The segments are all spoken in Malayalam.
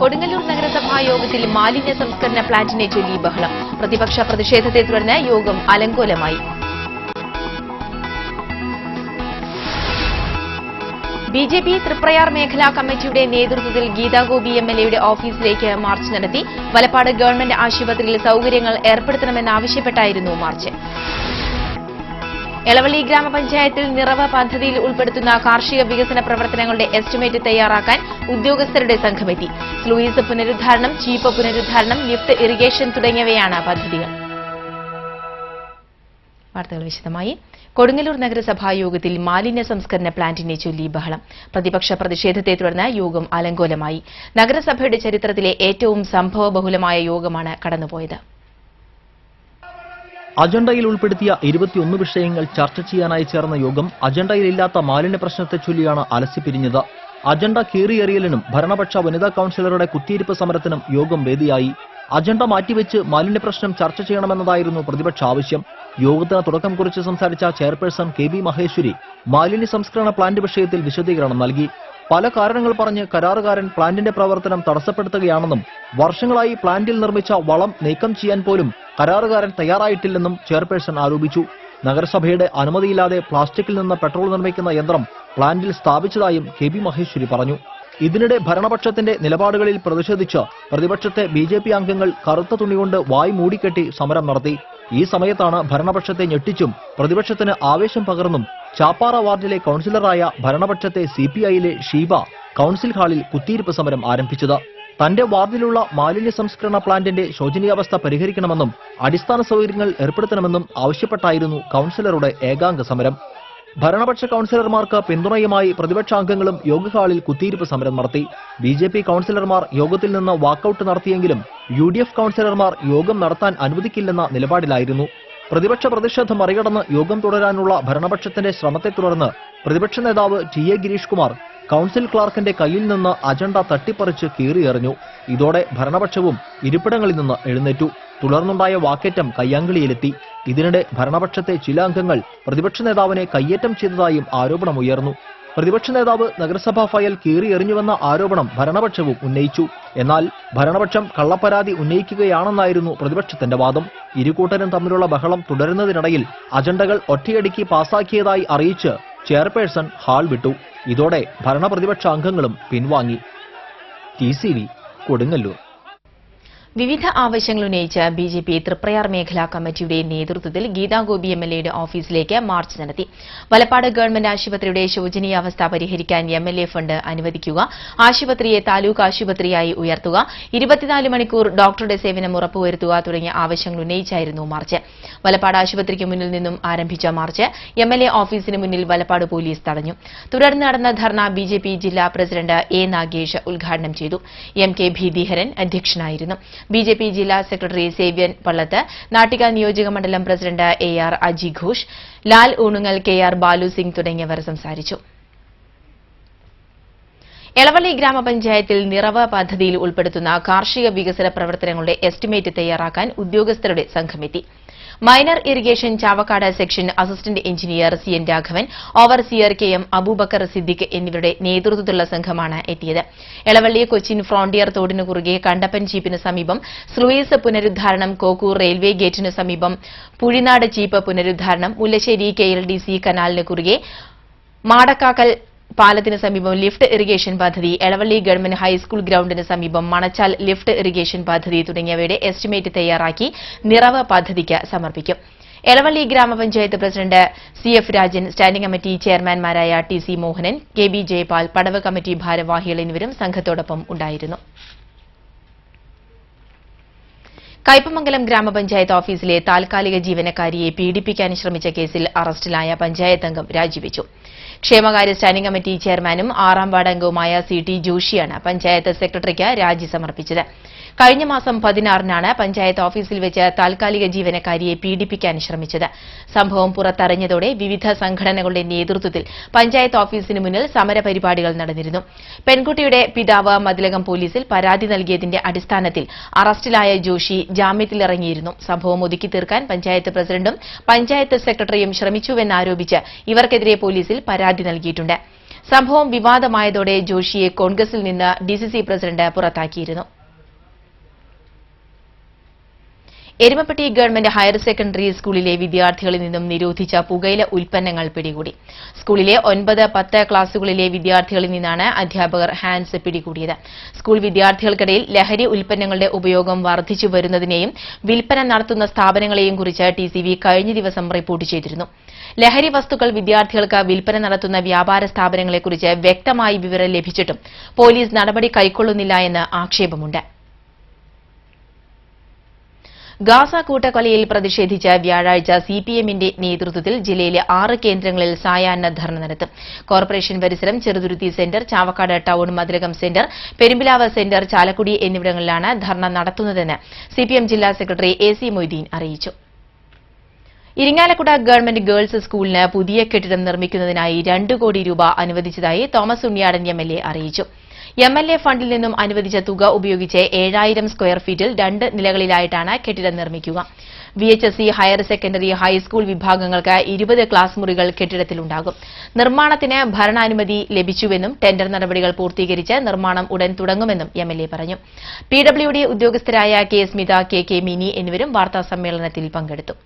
കൊടുങ്ങല്ലൂർ നഗരസഭാ യോഗത്തിൽ മാലിന്യ സംസ്കരണ പ്ലാന്റിനെ ചൊല്ലി ബഹളം. പ്രതിപക്ഷ പ്രതിഷേധത്തെ തുടർന്ന് യോഗം അലങ്കോലമായി. ബിജെപി തൃപ്രയാർ മേഖലാ കമ്മിറ്റിയുടെ നേതൃത്വത്തിൽ ഗീതാഗോപി എംഎൽഎയുടെ ഓഫീസിലേക്ക് മാർച്ച് നടത്തി. വലപ്പാട് ഗവൺമെന്റ് ആശുപത്രിയിൽ സൌകര്യങ്ങൾ ഏർപ്പെടുത്തണമെന്നാവശ്യപ്പെട്ടായിരുന്നു മാർച്ച്. എളവള്ളി ഗ്രാമപഞ്ചായത്തിൽ നിറവ് പദ്ധതിയിൽ ഉൾപ്പെടുത്തുന്ന കാർഷിക വികസന പ്രവർത്തനങ്ങളുടെ എസ്റ്റിമേറ്റ് തയ്യാറാക്കാൻ ഉദ്യോഗസ്ഥരുടെ സംഘമെത്തി. സ്ലൂയിസ് പുനരുദ്ധാരണം, ചീപ്പ് പുനരുദ്ധാരണം, ലിഫ്റ്റ് ഇറിഗേഷൻ തുടങ്ങിയവയാണ് പദ്ധതികൾ. വാർത്തകൾ വിശദമായി. കൊടുങ്ങല്ലൂർ നഗരസഭാ യോഗത്തിൽ മാലിന്യ സംസ്കരണ പ്ലാന്റിനെ ചൊല്ലി ബഹളം. പ്രതിപക്ഷ പ്രതിഷേധത്തെ തുടർന്ന് യോഗം അലങ്കോലമായി. നഗരസഭയുടെ ചരിത്രത്തിലെ ഏറ്റവും സംഭവബഹുലമായ യോഗമാണ് കടന്നുപോയത്. അജണ്ടയിൽ ഉൾപ്പെടുത്തിയ 21 വിഷയങ്ങൾ ചർച്ച ചെയ്യാനായി ചേർന്ന യോഗം അജണ്ടയിലില്ലാത്ത മാലിന്യ പ്രശ്നത്തെ ചൊല്ലിയാണ് അലസിപ്പിരിഞ്ഞത്. അജണ്ട കീറിയെറിയലിനും ഭരണപക്ഷ വനിതാ കൌൺസിലറുടെ കുത്തിയിരിപ്പ് സമരത്തിനും യോഗം വേദിയായി. അജണ്ട മാറ്റിവെച്ച് മാലിന്യ പ്രശ്നം ചർച്ച ചെയ്യണമെന്നതായിരുന്നു പ്രതിപക്ഷ ആവശ്യം. യോഗത്തിന് തുടക്കം കുറിച്ച് സംസാരിച്ച ചെയർപേഴ്സൺ കെ.ബി. മഹേശ്വരി മാലിന്യ സംസ്കരണ പ്ലാന്റ് വിഷയത്തിൽ വിശദീകരണം നൽകി. പല കാരണങ്ങൾ പറഞ്ഞ് കരാറുകാരൻ പ്ലാന്റിന്റെ പ്രവർത്തനം തടസ്സപ്പെടുത്തുകയാണെന്നും വർഷങ്ങളായി പ്ലാന്റിൽ നിർമ്മിച്ച വളം നീക്കം ചെയ്യാൻ പോലും കരാറുകാരൻ തയ്യാറായിട്ടില്ലെന്നും ചെയർപേഴ്സൺ ആരോപിച്ചു. നഗരസഭയുടെ അനുമതിയില്ലാതെ പ്ലാസ്റ്റിക്കിൽ നിന്ന് പെട്രോൾ നിർമ്മിക്കുന്ന യന്ത്രം പ്ലാന്റിൽ സ്ഥാപിച്ചതായും കെ.ബി. മഹേശ്വരി പറഞ്ഞു. ഇതിനിടെ ഭരണപക്ഷത്തിന്റെ നിലപാടുകളിൽ പ്രതിഷേധിച്ച് പ്രതിപക്ഷത്തെ ബിജെപി അംഗങ്ങൾ കറുത്ത തുണികൊണ്ട് വായ് മൂടിക്കെട്ടി സമരം നടത്തി. ഈ സമയത്താണ് ഭരണപക്ഷത്തെ ഞെട്ടിച്ചും പ്രതിപക്ഷത്തിന് ആവേശം പകർന്നും ചാപ്പാറ വാർഡിലെ കൌൺസിലറായ ഭരണപക്ഷത്തെ സിപിഐയിലെ ഷീബ കൌൺസിൽ ഹാളിൽ കുത്തിയിരിപ്പ് സമരം ആരംഭിച്ചത്. തന്റെ വാർഡിലുള്ള മാലിന്യ സംസ്കരണ പ്ലാന്റിന്റെ ശോചനീയാവസ്ഥ പരിഹരിക്കണമെന്നും അടിസ്ഥാന സൗകര്യങ്ങൾ ഏർപ്പെടുത്തണമെന്നും ആവശ്യപ്പെട്ടായിരുന്നു കൌൺസിലറുടെ ഏകാംഗ സമരം. ഭരണപക്ഷ കൌൺസിലർമാർക്ക് പിന്തുണയുമായി പ്രതിപക്ഷാംഗങ്ങളും യോഗ ഹാളിൽ കുത്തിയിരിപ്പ് സമരം നടത്തി. ബിജെപി കൌൺസിലർമാർ യോഗത്തിൽ നിന്ന് വാക്കൌട്ട് നടത്തിയെങ്കിലും യുഡിഎഫ് കൌൺസിലർമാർ യോഗം നടത്താൻ അനുവദിക്കില്ലെന്ന നിലപാടിലായിരുന്നു. പ്രതിപക്ഷ പ്രതിഷേധം മറികടന്ന് യോഗം തുടരാനുള്ള ഭരണപക്ഷത്തിന്റെ ശ്രമത്തെ തുടർന്ന് പ്രതിപക്ഷ നേതാവ് ടി.എ. ഗിരീഷ് കുമാർ കൌൺസിൽ ക്ലാർക്കിന്റെ കയ്യിൽ നിന്ന് അജണ്ട തട്ടിപ്പറിച്ച് കീറിയെറിഞ്ഞു. ഇതോടെ ഭരണപക്ഷവും ഇരിപ്പിടങ്ങളിൽ നിന്ന് എഴുന്നേറ്റു. തുടർന്നുണ്ടായ വാക്കേറ്റം കയ്യാങ്കളിയിലെത്തി. ഇതിനിടെ ഭരണപക്ഷത്തെ ചില അംഗങ്ങൾ പ്രതിപക്ഷ നേതാവിനെ കയ്യേറ്റം ചെയ്തതായും ആരോപണമുയർന്നു. പ്രതിപക്ഷ നേതാവ് നഗരസഭാ ഫയൽ കീറിയെറിഞ്ഞുവെന്ന ആരോപണം ഭരണപക്ഷവും ഉന്നയിച്ചു. എന്നാൽ ഭരണപക്ഷം കള്ളപ്പരാതി ഉന്നയിക്കുകയാണെന്നായിരുന്നു പ്രതിപക്ഷത്തിന്റെ വാദം. ഇരുകൂട്ടരും തമ്മിലുള്ള ബഹളം തുടരുന്നതിനിടയിൽ അജണ്ടകൾ ഒറ്റയടിക്ക് പാസാക്കിയതായി അറിയിച്ച് ചെയർപേഴ്സൺ ഹാൾ വിട്ടു. ഇതോടെ ഭരണപ്രതിപക്ഷ അംഗങ്ങളും പിൻവാങ്ങി. ടി.സി.വി. കൊടുങ്ങല്ലൂർ. വിവിധ ആവശ്യങ്ങൾ ഉന്നയിച്ച് ബിജെപി തൃപ്രയാർ മേഖലാ കമ്മിറ്റിയുടെ നേതൃത്വത്തിൽ ഗീതാഗോപി എംഎൽഎയുടെ ഓഫീസിലേക്ക് മാർച്ച് നടത്തി. വലപ്പാട് ഗവൺമെന്റ് ആശുപത്രിയുടെ ശോചനീയാവസ്ഥ പരിഹരിക്കാൻ എംഎൽഎ ഫണ്ട് അനുവദിക്കുക, ആശുപത്രിയെ താലൂക്ക് ആശുപത്രിയായി ഉയർത്തുക, 24 മണിക്കൂർ ഡോക്ടറുടെ സേവനം ഉറപ്പുവരുത്തുക തുടങ്ങിയ ആവശ്യങ്ങൾ ഉന്നയിച്ചായിരുന്നു മാർച്ച്. വലപ്പാട് ആശുപത്രിക്ക് മുന്നിൽ നിന്നും ആരംഭിച്ച മാർച്ച് എംഎൽഎ ഓഫീസിന് മുന്നിൽ വലപ്പാട് പോലീസ് തടഞ്ഞു. തുടർന്ന് നടന്ന ധർണ ബിജെപി ജില്ലാ പ്രസിഡന്റ് എ. നാഗേഷ് ഉദ്ഘാടനം ചെയ്തു. എം. കെ. ഭീതിഹരൻ അധ്യക്ഷനായിരുന്നു. ബിജെപി ജില്ലാ സെക്രട്ടറി സേവ്യൻ പള്ളത്ത്, നാട്ടിക നിയോജക മണ്ഡലം പ്രസിഡന്റ് എ.ആർ. അജി ഘോഷ്, ലാൽ ഊണുങ്ങൽ, കെ.ആർ. ബാലു സിംഗ് തുടങ്ങിയവർ സംസാരിച്ചു. എളവള്ളി ഗ്രാമപഞ്ചായത്തിൽ നിറവ് പദ്ധതിയിൽ ഉൾപ്പെടുത്തുന്ന കാർഷിക വികസന പ്രവർത്തനങ്ങളുടെ എസ്റ്റിമേറ്റ് തയ്യാറാക്കാൻ ഉദ്യോഗസ്ഥരുടെ സംഘമെത്തി. Minor irrigation Chavakkad section assistant engineer C N. Raghavan, overseer K M. Aboobacker Siddique എന്നിവരുടെ നേതൃത്വത്തിലുള്ള സംഘമാണ് എത്തിയത്. എളവള്ളി കൊച്ചിൻ ഫ്രോണ്ടിയർ തോടിനു കുറുകെ കണ്ടപ്പൻ ചീപ്പിന് സമീപം സ്ലൂയിസ് പുനരുദ്ധാരണം, കോക്കൂർ റെയിൽവേ ഗേറ്റിനു സമീപം പുഴിനാട് ചീപ്പ് പുനരുദ്ധാരണം, മുല്ലശ്ശേരി KLDC കനാലിന് കുറുകെ മാടക്കാക്കൽ പാലത്തിന് സമീപം ലിഫ്റ്റ് ഇറിഗേഷൻ പദ്ധതി, എളവള്ളി ഗവൺമെന്റ് ഹൈസ്കൂൾ ഗ്രൌണ്ടിന് സമീപം മണച്ചാൽ ലിഫ്റ്റ് ഇറിഗേഷൻ പദ്ധതി തുടങ്ങിയവയുടെ എസ്റ്റിമേറ്റ് തയ്യാറാക്കി നിറവ് പദ്ധതിക്ക് സമർപ്പിക്കും. Elavally grama panchayat president C F. Rajan, standing committee ചെയർമാൻമാരായ ടി.സി. മോഹനൻ, കെ.ബി. ജയപാൽ, പടവ് കമ്മിറ്റി ഭാരവാഹികൾ എന്നിവരും സംഘത്തോടൊപ്പം ഉണ്ടായിരുന്നു. കയ്പമംഗലം ഗ്രാമപഞ്ചായത്ത് ഓഫീസിലെ താൽക്കാലിക ജീവനക്കാരിയെ പീഡിപ്പിക്കാൻ ശ്രമിച്ച കേസിൽ അറസ്റ്റിലായ പഞ്ചായത്ത് അംഗം രാജിവെച്ചു. ക്ഷേമകാര്യ സ്റ്റാൻഡിംഗ് കമ്മിറ്റി ചെയർമാനും 6ാം വാർഡ് അംഗവുമായ സി.ടി. ജോഷിയാണ് പഞ്ചായത്ത് സെക്രട്ടറിക്ക് രാജി സമർപ്പിച്ചത്. കഴിഞ്ഞ മാസം 16-നാണ് പഞ്ചായത്ത് ഓഫീസിൽ വെച്ച് താൽക്കാലിക ജീവനക്കാരിയെ പീഡിപ്പിക്കാൻ ശ്രമിച്ചത്. സംഭവം പുറത്തറിഞ്ഞതോടെ വിവിധ സംഘടനകളുടെ നേതൃത്വത്തിൽ പഞ്ചായത്ത് ഓഫീസിന് മുന്നിൽ സമരപരിപാടികൾ നടന്നിരുന്നു. പെൺകുട്ടിയുടെ പിതാവ് മതിലകം പോലീസിൽ പരാതി നൽകിയതിന്റെ അടിസ്ഥാനത്തിൽ അറസ്റ്റിലായ ജോഷി ജാമ്യത്തിലിറങ്ങിയിരുന്നു. സംഭവം ഒതുക്കി തീർക്കാൻ പഞ്ചായത്ത് പ്രസിഡന്റും പഞ്ചായത്ത് സെക്രട്ടറിയും ശ്രമിച്ചുവെന്നാരോപിച്ച് ഇവർക്കെതിരെ പോലീസിൽ പരാതി നൽകിയിട്ടുണ്ട്. സംഭവം വിവാദമായതോടെ ജോഷിയെ കോൺഗ്രസിൽ നിന്ന് ഡിസിസി പ്രസിഡന്റ് പുറത്താക്കിയിരുന്നു. എരുമപ്പെട്ടി ഗവൺമെന്റ് ഹയർ സെക്കൻഡറി സ്കൂളിലെ വിദ്യാർത്ഥികളിൽ നിന്നും നിരോധിച്ച പുകയില ഉൽപ്പന്നങ്ങൾ പിടികൂടി. സ്കൂളിലെ 9, 10 ക്ലാസുകളിലെ വിദ്യാർത്ഥികളിൽ നിന്നാണ് അധ്യാപകർ ഹാൻഡ്സ് പിടികൂടിയത്. സ്കൂൾ വിദ്യാർത്ഥികൾക്കിടയിൽ ലഹരി ഉൽപ്പന്നങ്ങളുടെ ഉപയോഗം വർദ്ധിച്ചു വരുന്നതിനെയും വിൽപ്പന നടത്തുന്ന സ്ഥാപനങ്ങളെയും കുറിച്ച് ടിസിവി കഴിഞ്ഞ ദിവസം റിപ്പോർട്ട് ചെയ്തിരുന്നു. ലഹരി വസ്തുക്കൾ വിദ്യാർത്ഥികൾക്ക് വിൽപ്പന നടത്തുന്ന വ്യാപാര സ്ഥാപനങ്ങളെക്കുറിച്ച് വ്യക്തമായി വിവരം ലഭിച്ചിട്ടും പോലീസ് നടപടി കൈക്കൊള്ളുന്നില്ല എന്ന് ആക്ഷേപമുണ്ട്. ഗാസ കൂട്ടക്കൊലയിൽ പ്രതിഷേധിച്ച് വ്യാഴാഴ്ച സിപിഎമ്മിന്റെ നേതൃത്വത്തിൽ ജില്ലയിലെ 6 കേന്ദ്രങ്ങളിൽ സായാഹ്ന ധർണ നടത്തും. കോർപ്പറേഷൻ പരിസരം, Cheruthuruthy centre, Chavakkad town, Mathilakam centre, Perumpilavu centre, Chalakudy എന്നിവിടങ്ങളിലാണ് ധർണ നടത്തുന്നതെന്ന് സിപിഎം ജില്ലാ സെക്രട്ടറി എ.സി. മൊയ്തീൻ അറിയിച്ചു. ഇരിങ്ങാലക്കുട ഗവൺമെന്റ് ഗേൾസ് സ്കൂളിന് പുതിയ കെട്ടിടം നിർമ്മിക്കുന്നതിനായി 2 കോടി രൂപ അനുവദിച്ചതായി തോമസ് ഉണ്ണിയാടൻ എംഎൽഎ അറിയിച്ചു. എംഎൽഎ ഫണ്ടിൽ നിന്നും അനുവദിച്ച തുക ഉപയോഗിച്ച് 7000 സ്ക്വയർ ഫീറ്റിൽ 2 നിലകളിലായിട്ടാണ് കെട്ടിടം നിർമ്മിക്കുക. വിഎച്ച്എസ്സി, ഹയർ സെക്കൻഡറി, ഹൈസ്കൂൾ വിഭാഗങ്ങൾക്ക് 20 ക്ലാസ് മുറികൾ കെട്ടിടത്തിലുണ്ടാകും. നിർമ്മാണത്തിന് ഭരണാനുമതി ലഭിച്ചുവെന്നും ടെൻഡർ നടപടികൾ പൂർത്തീകരിച്ച് നിർമ്മാണം ഉടൻ തുടങ്ങുമെന്നും എംഎൽഎ പറഞ്ഞു. പിഡബ്ല്യുഡി ഉദ്യോഗസ്ഥരായ കെ സ്മിത, കെ മിനി എന്നിവരും വാർത്താസമ്മേളനത്തിൽ പങ്കെടുത്തു.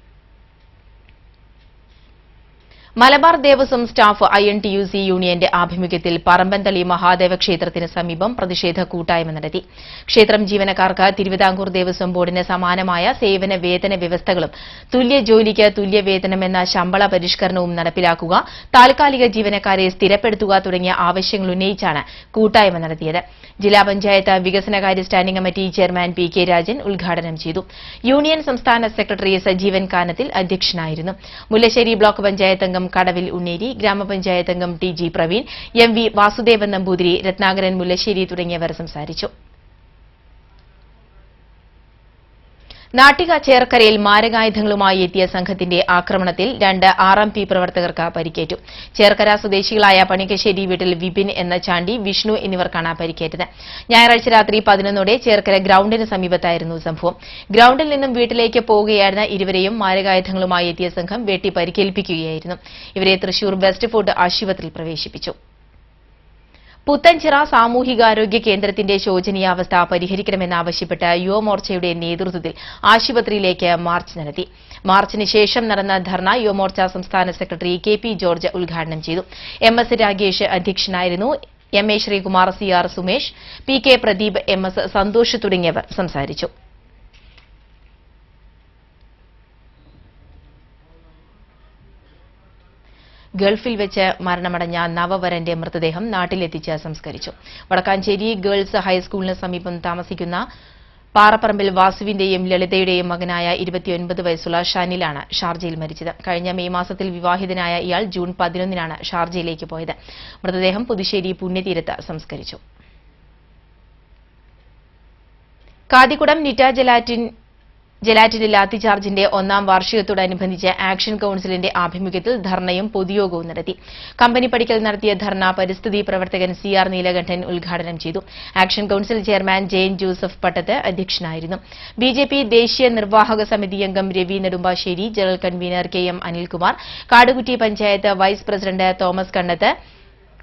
മലബാർ ദേവസ്വം സ്റ്റാഫ് INTUC യൂണിയന്റെ ആഭിമുഖ്യത്തിൽ പറമ്പൻതളി മഹാദേവ ക്ഷേത്രത്തിന് സമീപം പ്രതിഷേധ കൂട്ടായ്മ നടത്തി. ക്ഷേത്രം ജീവനക്കാർക്ക് തിരുവിതാംകൂർ ദേവസ്വം ബോർഡിന് സമാനമായ സേവന വേതന വ്യവസ്ഥകളും തുല്യ ജോലിക്ക് തുല്യ വേതനമെന്ന ശമ്പള പരിഷ്കരണവും നടപ്പിലാക്കുക, താൽക്കാലിക ജീവനക്കാരെ സ്ഥിരപ്പെടുത്തുക തുടങ്ങിയ ആവശ്യങ്ങൾ ഉന്നയിച്ചാണ് കൂട്ടായ്മ നടത്തിയത്. ജില്ലാ പഞ്ചായത്ത് വികസനകാര്യ standing committee chairman PK Rajan ഉദ്ഘാടനം ചെയ്തു. യൂണിയൻ സംസ്ഥാന സെക്രട്ടറി സജീവൻ കാനത്തിൽ അധ്യക്ഷനായിരുന്നു. മുല്ലശ്ശേരി ബ്ലോക്ക് പഞ്ചായത്ത് അംഗം കടവിൽ ഉണ്ണേരി, ഗ്രാമപഞ്ചായത്ത് അംഗം TG പ്രവീൺ, MV വാസുദേവൻ നമ്പൂതിരി, രത്നാകരൻ മുല്ലശ്ശേരി തുടങ്ങിയവർ സംസാരിച്ചു. നാട്ടിക ചേർക്കരയിൽ മാരകായുധങ്ങളുമായി എത്തിയ സംഘത്തിന്റെ ആക്രമണത്തിൽ 2 RMP പ്രവർത്തകർക്ക് പരിക്കേറ്റു. ചേർക്കര സ്വദേശികളായ പണിക്കശ്ശേരി വീട്ടിൽ വിപിൻ എന്ന ചാണ്ടി, വിഷ്ണു എന്നിവർക്കാണ് പരിക്കേറ്റത്. ഞായറാഴ്ച രാത്രി 11ഓടെ ചേർക്കര ഗ്രൌണ്ടിന് സമീപത്തായിരുന്നു സംഭവം. ഗ്രൌണ്ടിൽ നിന്നും വീട്ടിലേക്ക് പോവുകയായിരുന്ന ഇരുവരെയും മാരകായുധങ്ങളുമായി എത്തിയ സംഘം വെട്ടി പരിക്കേൽപ്പിക്കുകയായിരുന്നു. ഇവരെ തൃശൂർ വെസ്റ്റ് ഫോർട്ട് ആശുപത്രിയിൽ പ്രവേശിപ്പിച്ചു. പുത്തൻചിറ സാമൂഹികാരോഗ്യ കേന്ദ്രത്തിന്റെ ശോചനീയാവസ്ഥ പരിഹരിക്കണമെന്നാവശ്യപ്പെട്ട് യുവമോർച്ചയുടെ നേതൃത്വത്തിൽ ആശുപത്രിയിലേക്ക് മാർച്ച് നടത്തി. മാർച്ചിന് ശേഷം നടന്ന ധർണ യുവമോർച്ച സംസ്ഥാന സെക്രട്ടറി KP ജോർജ് ഉദ്ഘാടനം ചെയ്തു. MS രാഗേഷ് അധ്യക്ഷനായിരുന്നു. MA Sreekumar, CR Sumesh, PK Pradeep, MS Santhosh തുടങ്ങിയവർ സംസാരിച്ചു. ഗൾഫിൽ വെച്ച് മരണമടഞ്ഞ നവവരന്റെ മൃതദേഹം നാട്ടിലെത്തിച്ച് സംസ്കരിച്ചു. വടക്കാഞ്ചേരി ഗേൾസ് ഹൈസ്കൂളിന് സമീപം താമസിക്കുന്ന പാറപ്പറമ്പിൽ വാസുവിന്റെയും ലളിതയുടെയും മകനായ 29 വയസ്സുള്ള ഷനിലാണ് ഷാർജയിൽ മരിച്ചത്. കഴിഞ്ഞ മെയ് മാസത്തിൽ വിവാഹിതനായ ഇയാൾ ജൂൺ 11-നാണ് ഷാർജയിലേക്ക് പോയത്. മൃതദേഹം പുതുശ്ശേരി പുണ്യതീരത്ത് സംസ്കരിച്ചു. കാതികുടം നിറ്റ ജലാറ്റിന്റെ ലാത്തിചാർജിന്റെ 1ാം വാർഷികത്തോടനുബന്ധിച്ച് ആക്ഷൻ കൌൺസിലിന്റെ ആഭിമുഖ്യത്തിൽ ധർണയും പൊതുയോഗവും നടത്തി. കമ്പനി പടിക്കൽ നടത്തിയ ധർണ പരിസ്ഥിതി പ്രവർത്തകൻ CR നീലകണ്ഠൻ ഉദ്ഘാടനം ചെയ്തു. Action council chairman Jain Joseph Pattath അധ്യക്ഷനായിരുന്നു. BJP ദേശീയ നിർവാഹക സമിതി അംഗം Ravi Nedumbassery, general convener KM Anilkumar, Kadukutty panchayat vice president Thomas Kannath,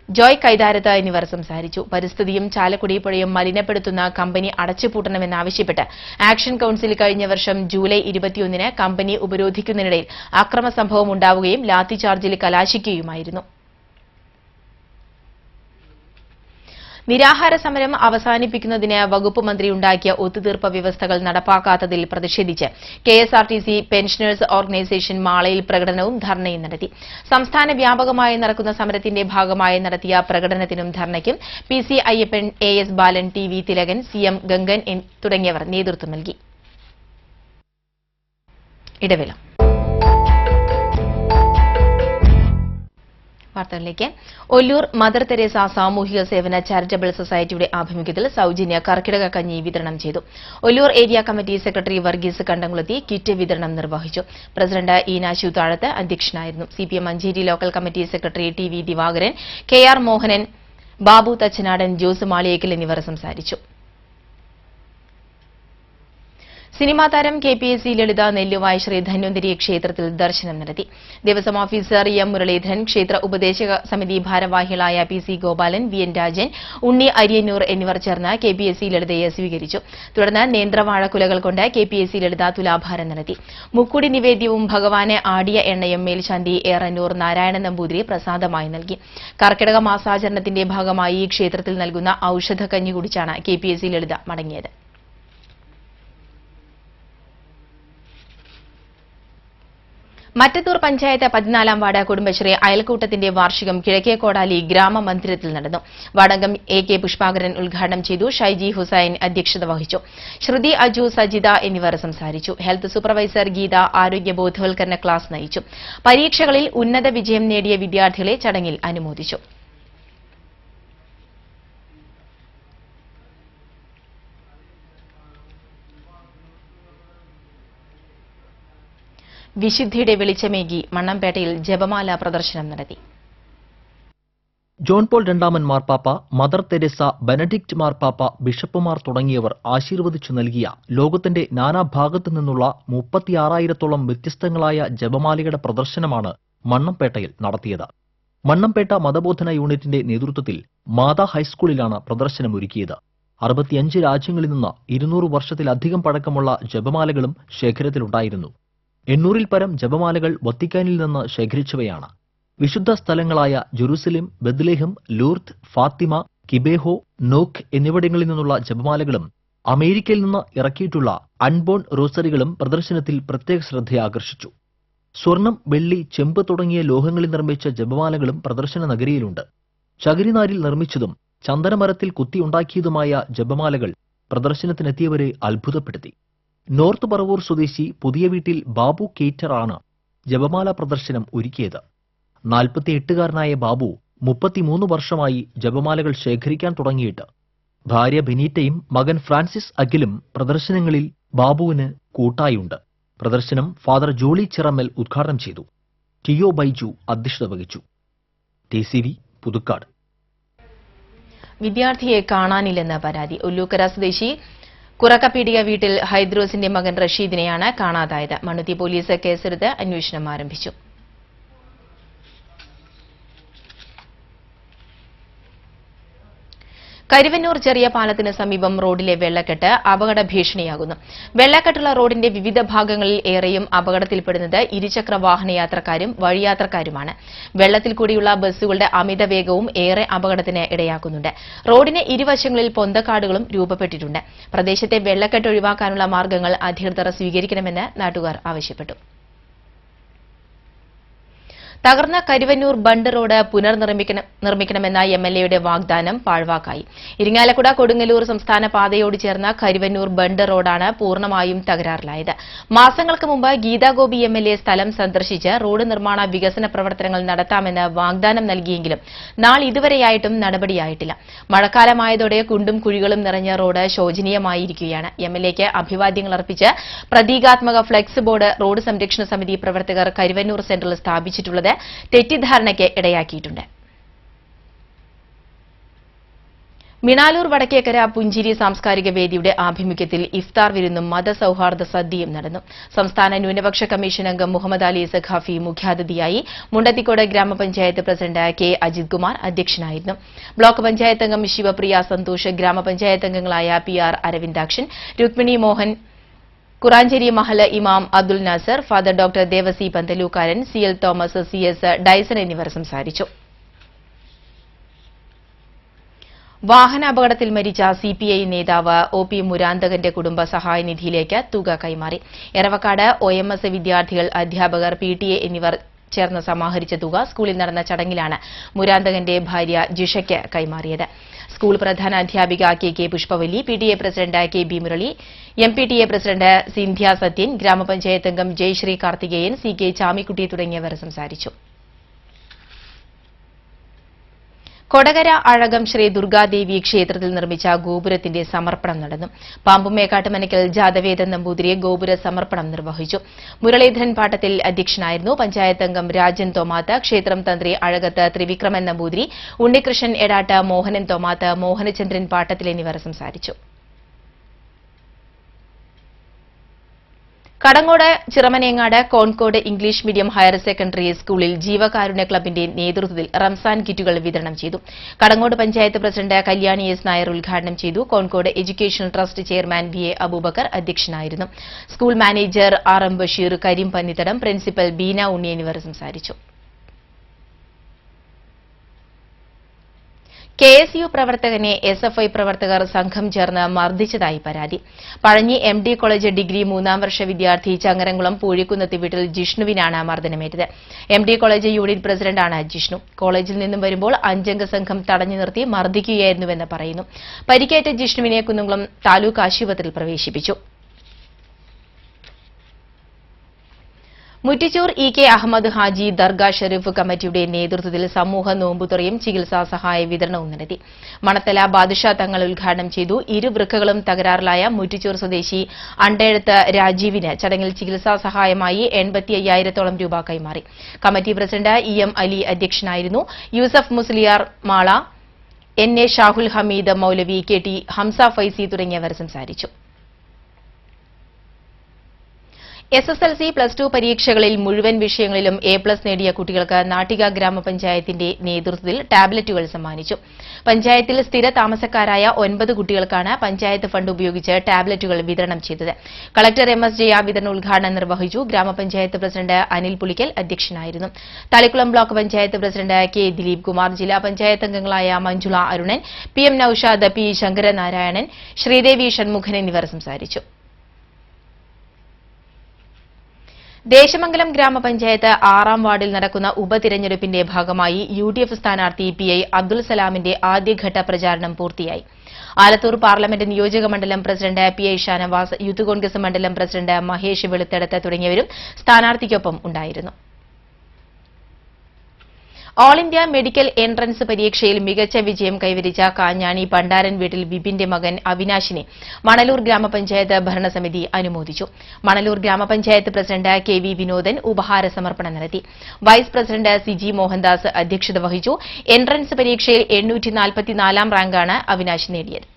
Joy Kaitharath എന്നിവർ സംസാരിച്ചു. പരിസ്ഥിതിയും ചാലക്കുടി പുഴയും മലിനപ്പെടുത്തുന്ന കമ്പനി അടച്ചുപൂട്ടണമെന്നാവശ്യപ്പെട്ട് ആക്ഷൻ കൌൺസിൽ കഴിഞ്ഞ വർഷം ജൂലൈ 21-ന് കമ്പനി ഉപരോധിക്കുന്നതിനിടയിൽ അക്രമ സംഭവം ഉണ്ടാവുകയും ലാത്തിചാർജിൽ കലാശിക്കുകയുമായിരുന്നു. നിരാഹാര സമരം അവസാനിപ്പിക്കുന്നതിന് വകുപ്പ് മന്ത്രി ഉണ്ടാക്കിയ ഒത്തുതീർപ്പ് വ്യവസ്ഥകൾ നടപ്പാക്കാത്തതിൽ പ്രതിഷേധിച്ച് KSRTC പെൻഷനേഴ്സ് ഓർഗനൈസേഷൻ മാളയിൽ പ്രകടനവും ധർണയും നടത്തി. സംസ്ഥാന വ്യാപകമായി നടക്കുന്ന സമരത്തിന്റെ ഭാഗമായി നടത്തിയ പ്രകടനത്തിനും ധർണയ്ക്കും PC അയ്യപ്പൻ, AS ബാലൻ, TV തിലകൻ, CM ഗംഗൻ തുടങ്ങിയവർ നേതൃത്വം നൽകി. ഇടവേള. വാർത്തകളിലേക്ക്. ഒല്ലൂർ മദർ തെരേസ സാമൂഹിക സേവന ചാരിറ്റബിൾ സൊസൈറ്റിയുടെ ആഭിമുഖ്യത്തിൽ സൌജന്യ കർക്കിടക കഞ്ഞി വിതരണം ചെയ്തു. Ollur area committee secretary Varghese കണ്ടംകുളത്തി കിറ്റ് വിതരണം നിർവഹിച്ചു. പ്രസിഡന്റ് ഈനാശു താഴത്ത് അധ്യക്ഷനായിരുന്നു. CPM Manjeri local committee secretary TV Divakaran, KR Mohanan, Babu Thachanadan, Jose Maliyekkal എന്നിവർ സംസാരിച്ചു. സിനിമാ താരം KPSC ലളിത നെല്ലുവായ് ശ്രീ ധന്വന്തരി ക്ഷേത്രത്തിൽ ദർശനം നടത്തി. ദേവസ്വം ഓഫീസർ എം മുരളീധരൻ, ക്ഷേത്ര ഉപദേശക സമിതി ഭാരവാഹികളായ PC ഗോപാലൻ, VN രാജൻ, ഉണ്ണി അരിയന്നൂർ എന്നിവർ ചേർന്ന് KPSC ലളിതയെ സ്വീകരിച്ചു. തുടർന്ന് നേന്ത്രവാഴക്കുലകൾ കൊണ്ട് KPSC ലളിത തുലാഭാരം നടത്തി. മുക്കുടി നിവേദ്യവും ഭഗവാനെ ആടിയ എണ്ണയും മേൽശാന്തി ഏറന്നൂർ നാരായണൻ നമ്പൂതിരി പ്രസാദമായി നൽകി. കർക്കിടക മാസാചരണത്തിന്റെ ഭാഗമായി ക്ഷേത്രത്തിൽ നൽകുന്ന ഔഷധക്കഞ്ഞി കുടിച്ചാണ് KPSC ലളിത മടങ്ങിയത്. മറ്റത്തൂർ പഞ്ചായത്ത് 14-ാം വാർഡ് കുടുംബശ്രീ അയൽക്കൂട്ടത്തിന്റെ വാർഷികം കിഴക്കേക്കോടാലി ഗ്രാമമന്ദിരത്തിൽ നടന്നു. വാർഡംഗം AK പുഷ്പാകരൻ ഉദ്ഘാടനം ചെയ്തു. ഷൈജി ഹുസൈൻ അധ്യക്ഷത വഹിച്ചു. ശ്രുതി, അജു, സജിത എന്നിവർ സംസാരിച്ചു. ഹെൽത്ത് സൂപ്പർവൈസർ ഗീത ആരോഗ്യ ബോധവൽക്കരണ ക്ലാസ് നയിച്ചു. പരീക്ഷകളിൽ ഉന്നത വിജയം നേടിയ വിദ്യാർത്ഥികളെ ചടങ്ങിൽ അനുമോദിച്ചു. വിശുദ്ധിയുടെ വെളിച്ചമേകി മണ്ണമ്പേട്ടയിൽ ജപമാല പ്രദർശനം നടത്തി. ജോൺ പോൾ രണ്ടാമൻ മാർപ്പാപ്പ, മദർ തെരേസ, ബെനഡിക്ട് മാർപ്പാപ്പ, ബിഷപ്പുമാർ തുടങ്ങിയവർ ആശീർവദിച്ചു നൽകിയ ലോകത്തിന്റെ നാനാഭാഗത്തു നിന്നുള്ള 36,000-ത്തോളം വ്യത്യസ്തങ്ങളായ ജപമാലയുടെ പ്രദർശനമാണ് മണ്ണമ്പേട്ടയിൽ നടത്തിയത്. മണ്ണമ്പേട്ട മതബോധന യൂണിറ്റിന്റെ നേതൃത്വത്തിൽ മാതാ ഹൈസ്കൂളിലാണ് പ്രദർശനമൊരുക്കിയത്. 65 രാജ്യങ്ങളിൽ നിന്ന് 200 വർഷത്തിലധികം പഴക്കമുള്ള ജപമാലകളും ശേഖരത്തിലുണ്ടായിരുന്നു. 800-ൽ പരം ജപമാലകൾ വത്തിക്കാനിൽ നിന്ന് ശേഖരിച്ചവയാണ്. വിശുദ്ധ സ്ഥലങ്ങളായ ജെറുസലേം, ബെത്ലഹേം, ലൂർദ്, ഫാത്തിമ, കിബേഹോ, നോക്ക് എന്നിവിടങ്ങളിൽ നിന്നുള്ള ജപമാലകളും അമേരിക്കയിൽ നിന്ന് ഇറക്കിയിട്ടുള്ള അൺബോൺ റോസറികളും പ്രദർശനത്തിൽ പ്രത്യേക ശ്രദ്ധയാകർഷിച്ചു. സ്വർണം, വെള്ളി, ചെമ്പ് തുടങ്ങിയ ലോഹങ്ങളിൽ നിർമ്മിച്ച ജപമാലകളും പ്രദർശന നഗരിയിലുണ്ട്. ചകിരിനാരിൽ നിർമ്മിച്ചതും ചന്ദനമരത്തിൽ കുത്തിയുണ്ടാക്കിയതുമായ ജപമാലകൾ പ്രദർശനത്തിനെത്തിയവരെ അത്ഭുതപ്പെടുത്തി. നോർത്ത് പറവൂർ സ്വദേശി പുതിയ വീട്ടിൽ ബാബു കേറ്ററാണ് ജപമാല പ്രദർശനം ഒരുക്കിയത്. 48-കാരനായ ബാബു 33 വർഷമായി ജപമാലകൾ ശേഖരിക്കാൻ തുടങ്ങിയിട്ട്. ഭാര്യ ബെനീറ്റയും മകൻ ഫ്രാൻസിസ് അഖിലും പ്രദർശനങ്ങളിൽ ബാബുവിന് കൂട്ടായുണ്ട്. പ്രദർശനം ഫാദർ ജോളി ചിറമ്മൽ ഉദ്ഘാടനം ചെയ്തു. ടിഒ ബൈജു അധ്യക്ഷത വഹിച്ചു. TCV പുതുക്കാട്. വിദ്യാർത്ഥിയെ കാണാനില്ലെന്ന പരാതി. ഉല്ലൂക്കര സ്വദേശി കുറക്കപ്പീടിക വീട്ടിൽ ഹൈദ്രോസിന്റെ മകൻ റഷീദിനെയാണ് കാണാതായത്. മണ്ണുത്തി പോലീസ് കേസെടുത്ത് അന്വേഷണം ആരംഭിച്ചു. കരുവന്നൂർ ചെറിയ പാലത്തിന് സമീപം റോഡിലെ വെള്ളക്കെട്ട് അപകട ഭീഷണിയാകുന്നു. വെള്ളക്കെട്ടുള്ള റോഡിന്റെ വിവിധ ഭാഗങ്ങളിൽ ഏറെയും അപകടത്തിൽപ്പെടുന്നത് ഇരുചക്ര വാഹന യാത്രക്കാരും വഴിയാത്രക്കാരുമാണ്. വെള്ളത്തിൽ കൂടിയുള്ള ബസ്സുകളുടെ അമിത വേഗവും ഏറെ അപകടത്തിന് ഇടയാക്കുന്നുണ്ട്. റോഡിന് ഇരുവശങ്ങളിൽ പൊന്തക്കാടുകളും രൂപപ്പെട്ടിട്ടുണ്ട്. പ്രദേശത്തെ വെള്ളക്കെട്ട് ഒഴിവാക്കാനുള്ള മാർഗ്ഗങ്ങൾ അധികൃതർ സ്വീകരിക്കണമെന്ന് നാട്ടുകാർ ആവശ്യപ്പെട്ടു. തകർന്ന കരുവന്നൂർ ബണ്ട് റോഡ് പുനർനിർമ്മിക്കണമെന്ന MLAയുടെ വാഗ്ദാനം പാഴ്വാക്കായി. ഇരിങ്ങാലക്കുട കൊടുങ്ങല്ലൂർ സംസ്ഥാന പാതയോട് ചേർന്ന കരുവന്നൂർ ബണ്ട് റോഡാണ് പൂർണ്ണമായും തകരാറിലായത്. മാസങ്ങൾക്ക് മുമ്പ് ഗീതാഗോപി MLA സ്ഥലം സന്ദർശിച്ച് റോഡ് നിർമ്മാണ വികസന പ്രവർത്തനങ്ങൾ നടത്താമെന്ന് വാഗ്ദാനം നൽകിയെങ്കിലും നാളിതുവരെയായിട്ടും നടപടിയായിട്ടില്ല. മഴക്കാലമായതോടെ കുണ്ടും കുഴികളും നിറഞ്ഞ റോഡ് ശോചനീയമായിരിക്കുകയാണ്. MLAയ്ക്ക് അഭിവാദ്യങ്ങൾ അർപ്പിച്ച് പ്രതീകാത്മക ഫ്ലെക്സ് ബോർഡ് റോഡ് സംരക്ഷണ സമിതി പ്രവർത്തകർ കരുവന്നൂർ സെന്ററിൽ സ്ഥാപിച്ചിട്ടുള്ളത് തെറ്റിദ്ധാരണയ്ക്ക് ഇടയാക്കിയിട്ടുണ്ട്. മിണാലൂർ വടക്കേക്കര പുഞ്ചിരി സാംസ്കാരിക വേദിയുടെ ആഭിമുഖ്യത്തിൽ ഇഫ്താർ വിരുന്നും മതസൌഹാർദ്ദ സദ്യയും നടന്നു. സംസ്ഥാന ന്യൂനപക്ഷ കമ്മീഷൻ അംഗം മുഹമ്മദ് അലി സഖാഫി മുഖ്യാതിഥിയായി. മുണ്ടത്തിക്കോട് ഗ്രാമപഞ്ചായത്ത് പ്രസിഡന്റ് K അജിത് കുമാർ അധ്യക്ഷനായിരുന്നു. ബ്ലോക്ക് പഞ്ചായത്ത് അംഗം ശിവപ്രിയ സന്തോഷ്, ഗ്രാമപഞ്ചായത്ത് അംഗങ്ങളായ PR അരവിന്ദാക്ഷൻ, രുക്മിണി മോഹൻ, കുറാഞ്ചേരി മഹല് ഇമാം Abdul Nasar, father doctor Devasi പന്തലൂക്കാരൻ, CL Thomas, CS Dyson എന്നിവർ സംസാരിച്ചു. വാഹനാപകടത്തിൽ മരിച്ച CPI നേതാവ് OP മുരാന്തകന്റെ കുടുംബ സഹായ നിധിയിലേക്ക് തുക കൈമാറി. എറവക്കാട് OMS വിദ്യാർത്ഥികൾ, അധ്യാപകർ, PTA എന്നിവർ ചേർന്ന് സമാഹരിച്ച തുക സ്കൂളിൽ നടന്ന ചടങ്ങിലാണ് മുരാന്തകന്റെ ഭാര്യ ജിഷയ്ക്ക് കൈമാറിയത്. സ്കൂൾ പ്രധാന അധ്യാപിക KK Pushpavalli, PTA president KB Murali, MPTA president Scindia Sathyan, ഗ്രാമപഞ്ചായത്ത് അംഗം ജയശ്രീ കാർത്തികേയൻ, CK ചാമിക്കുട്ടി തുടങ്ങിയവർ സംസാരിച്ചു. കൊടകര അഴകം ശ്രീ ദുർഗാദേവി ക്ഷേത്രത്തിൽ നിർമ്മിച്ച ഗോപുരത്തിന്റെ സമർപ്പണം നടന്നു. പാമ്പുമേക്കാട്ടുമനയ്ക്കൽ ജാതവേദൻ നമ്പൂതിരി ഗോപുര സമർപ്പണം നിർവഹിച്ചു. മുരളീധരൻ പാട്ടത്തിൽ അധ്യക്ഷനായിരുന്നു. പഞ്ചായത്ത് അംഗം രാജൻ തോമാത്ത്, ക്ഷേത്രം തന്ത്രി അഴകത്ത് ത്രിവിക്രമൻ നമ്പൂതിരി, ഉണ്ണികൃഷ്ണൻ എടാട്ട്, മോഹനൻ തോമാത്ത്, മോഹനചന്ദ്രൻ പാട്ടത്തിൽ എന്നിവർ സംസാരിച്ചു. Kadangode Chiramanengad Concord English medium higher secondary സ്കൂളിൽ ജീവകാരുണ്യ ക്ലബിന്റെ നേതൃത്വത്തിൽ റംസാൻ കിറ്റുകൾ വിതരണം ചെയ്തു. കടങ്ങോട് പഞ്ചായത്ത് പ്രസിഡന്റ് കല്യാണി എസ് നായർ ഉദ്ഘാടനം ചെയ്തു. Concord education trust chairman V A Aboobacker അധ്യക്ഷനായിരുന്നു. School manager R M Basheer, Kareem Pannithadam, principal Beena Unni എന്നിവർ സംസാരിച്ചു. KSU പ്രവർത്തകനെ SFI പ്രവർത്തകർ സംഘം ചേർന്ന് മർദ്ദിച്ചതായി പരാതി. പഴഞ്ഞി MD കോളേജ് ഡിഗ്രി 3ാം വർഷ വിദ്യാർത്ഥി ചങ്ങരംകുളം പൂഴിക്കുന്നത്ത് വീട്ടിൽ ജിഷ്ണുവിനാണ് മർദ്ദനമേറ്റത്. MD കോളേജ് യൂണിറ്റ് പ്രസിഡന്റാണ് ജിഷ്ണു. കോളേജിൽ നിന്നും വരുമ്പോൾ 5 അംഗ സംഘം തടഞ്ഞു നിർത്തി മർദ്ദിക്കുകയായിരുന്നുവെന്ന് പറയുന്നു. പരിക്കേറ്റ ജിഷ്ണുവിനെ കുന്നംകുളം താലൂക്ക് ആശുപത്രിയിൽ പ്രവേശിപ്പിച്ചു. മുറ്റിച്ചൂർ EK അഹമ്മദ് ഹാജി ദർഗാ ഷെരീഫ് കമ്മിറ്റിയുടെ നേതൃത്വത്തിൽ സമൂഹ നോമ്പുതുറയും ചികിത്സാ സഹായ വിതരണവും നടത്തി. മണത്തല ബാദുഷാ തങ്ങൾ ഉദ്ഘാടനം ചെയ്തു. ഇരുവൃക്കകളും തകരാറിലായ മുറ്റിച്ചൂർ സ്വദേശി അണ്ടേഴത്ത് രാജീവിന് ചടങ്ങിൽ ചികിത്സാ സഹായമായി 85,000 രൂപ കൈമാറി. കമ്മിറ്റി പ്രസിഡന്റ് EM അലി അധ്യക്ഷനായിരുന്നു. യൂസഫ് മുസ്ലിയാർ മാള, NA ഷാഹുൽ ഹമീദ് മൌലവി, KT ഹംസ ഫൈസി തുടങ്ങിയവർ സംസാരിച്ചു. SSLC +2 പരീക്ഷകളിൽ മുഴുവൻ വിഷയങ്ങളിലും A+ നേടിയ കുട്ടികൾക്ക് നാട്ടിക ഗ്രാമപഞ്ചായത്തിന്റെ നേതൃത്വത്തിൽ ടാബ്ലറ്റുകൾ സമ്മാനിച്ചു. പഞ്ചായത്തിൽ സ്ഥിര താമസക്കാരായ 9 കുട്ടികൾക്കാണ് പഞ്ചായത്ത് ഫണ്ട് ഉപയോഗിച്ച് ടാബ്ലറ്റുകൾ വിതരണം ചെയ്തത്. കളക്ടർ MS ജയ വിതരണ ഉദ്ഘാടനം നിർവഹിച്ചു. ഗ്രാമപഞ്ചായത്ത് പ്രസിഡന്റ് അനിൽ പുളിക്കൽ അധ്യക്ഷനായിരുന്നു. Thalikulam block panchayat president K Dileep Kumar, ജില്ലാ പഞ്ചായത്ത് അംഗങ്ങളായ മഞ്ജുള അരുണൻ, PM നൌഷാദ്, P ശങ്കരനാരായണൻ, ശ്രീദേവി ഷൺമുഖൻ എന്നിവർ സംസാരിച്ചു. ദേശമംഗലം ഗ്രാമപഞ്ചായത്ത് 6ാം വാർഡിൽ നടക്കുന്ന ഉപതിരഞ്ഞെടുപ്പിന്റെ ഭാഗമായി UDF സ്ഥാനാർത്ഥി PI അബ്ദുൽ സലാമിന്റെ ആദ്യഘട്ട പ്രചാരണം പൂർത്തിയായി. ആലത്തൂർ പാർലമെന്റ് നിയോജക മണ്ഡലം president PI Shanavas, youth Congress മണ്ഡലം പ്രസിഡന്റ് മഹേഷ് വെളുത്തെടത്ത് തുടങ്ങിയവരും സ്ഥാനാർത്ഥിക്കൊപ്പം ഉണ്ടായിരുന്നു. ഓൾ ഇന്ത്യ മെഡിക്കൽ എൻട്രൻസ് പരീക്ഷയിൽ മികച്ച വിജയം കൈവരിച്ച കാഞ്ഞാണി പണ്ടാരൻ വീട്ടിൽ വിപിന്റെ മകൻ അവിനാശിനെ മണലൂർ ഗ്രാമപഞ്ചായത്ത് ഭരണസമിതി അനുമോദിച്ചു. മണലൂർ ഗ്രാമപഞ്ചായത്ത് പ്രസിഡന്റ് KV വിനോദൻ ഉപഹാര സമർപ്പണം നടത്തി. വൈസ് പ്രസിഡന്റ് CG മോഹൻദാസ് അധ്യക്ഷത വഹിച്ചു. എൻട്രൻസ് പരീക്ഷയിൽ 844ാം റാങ്കാണ് അവിനാശ് നേടിയത്.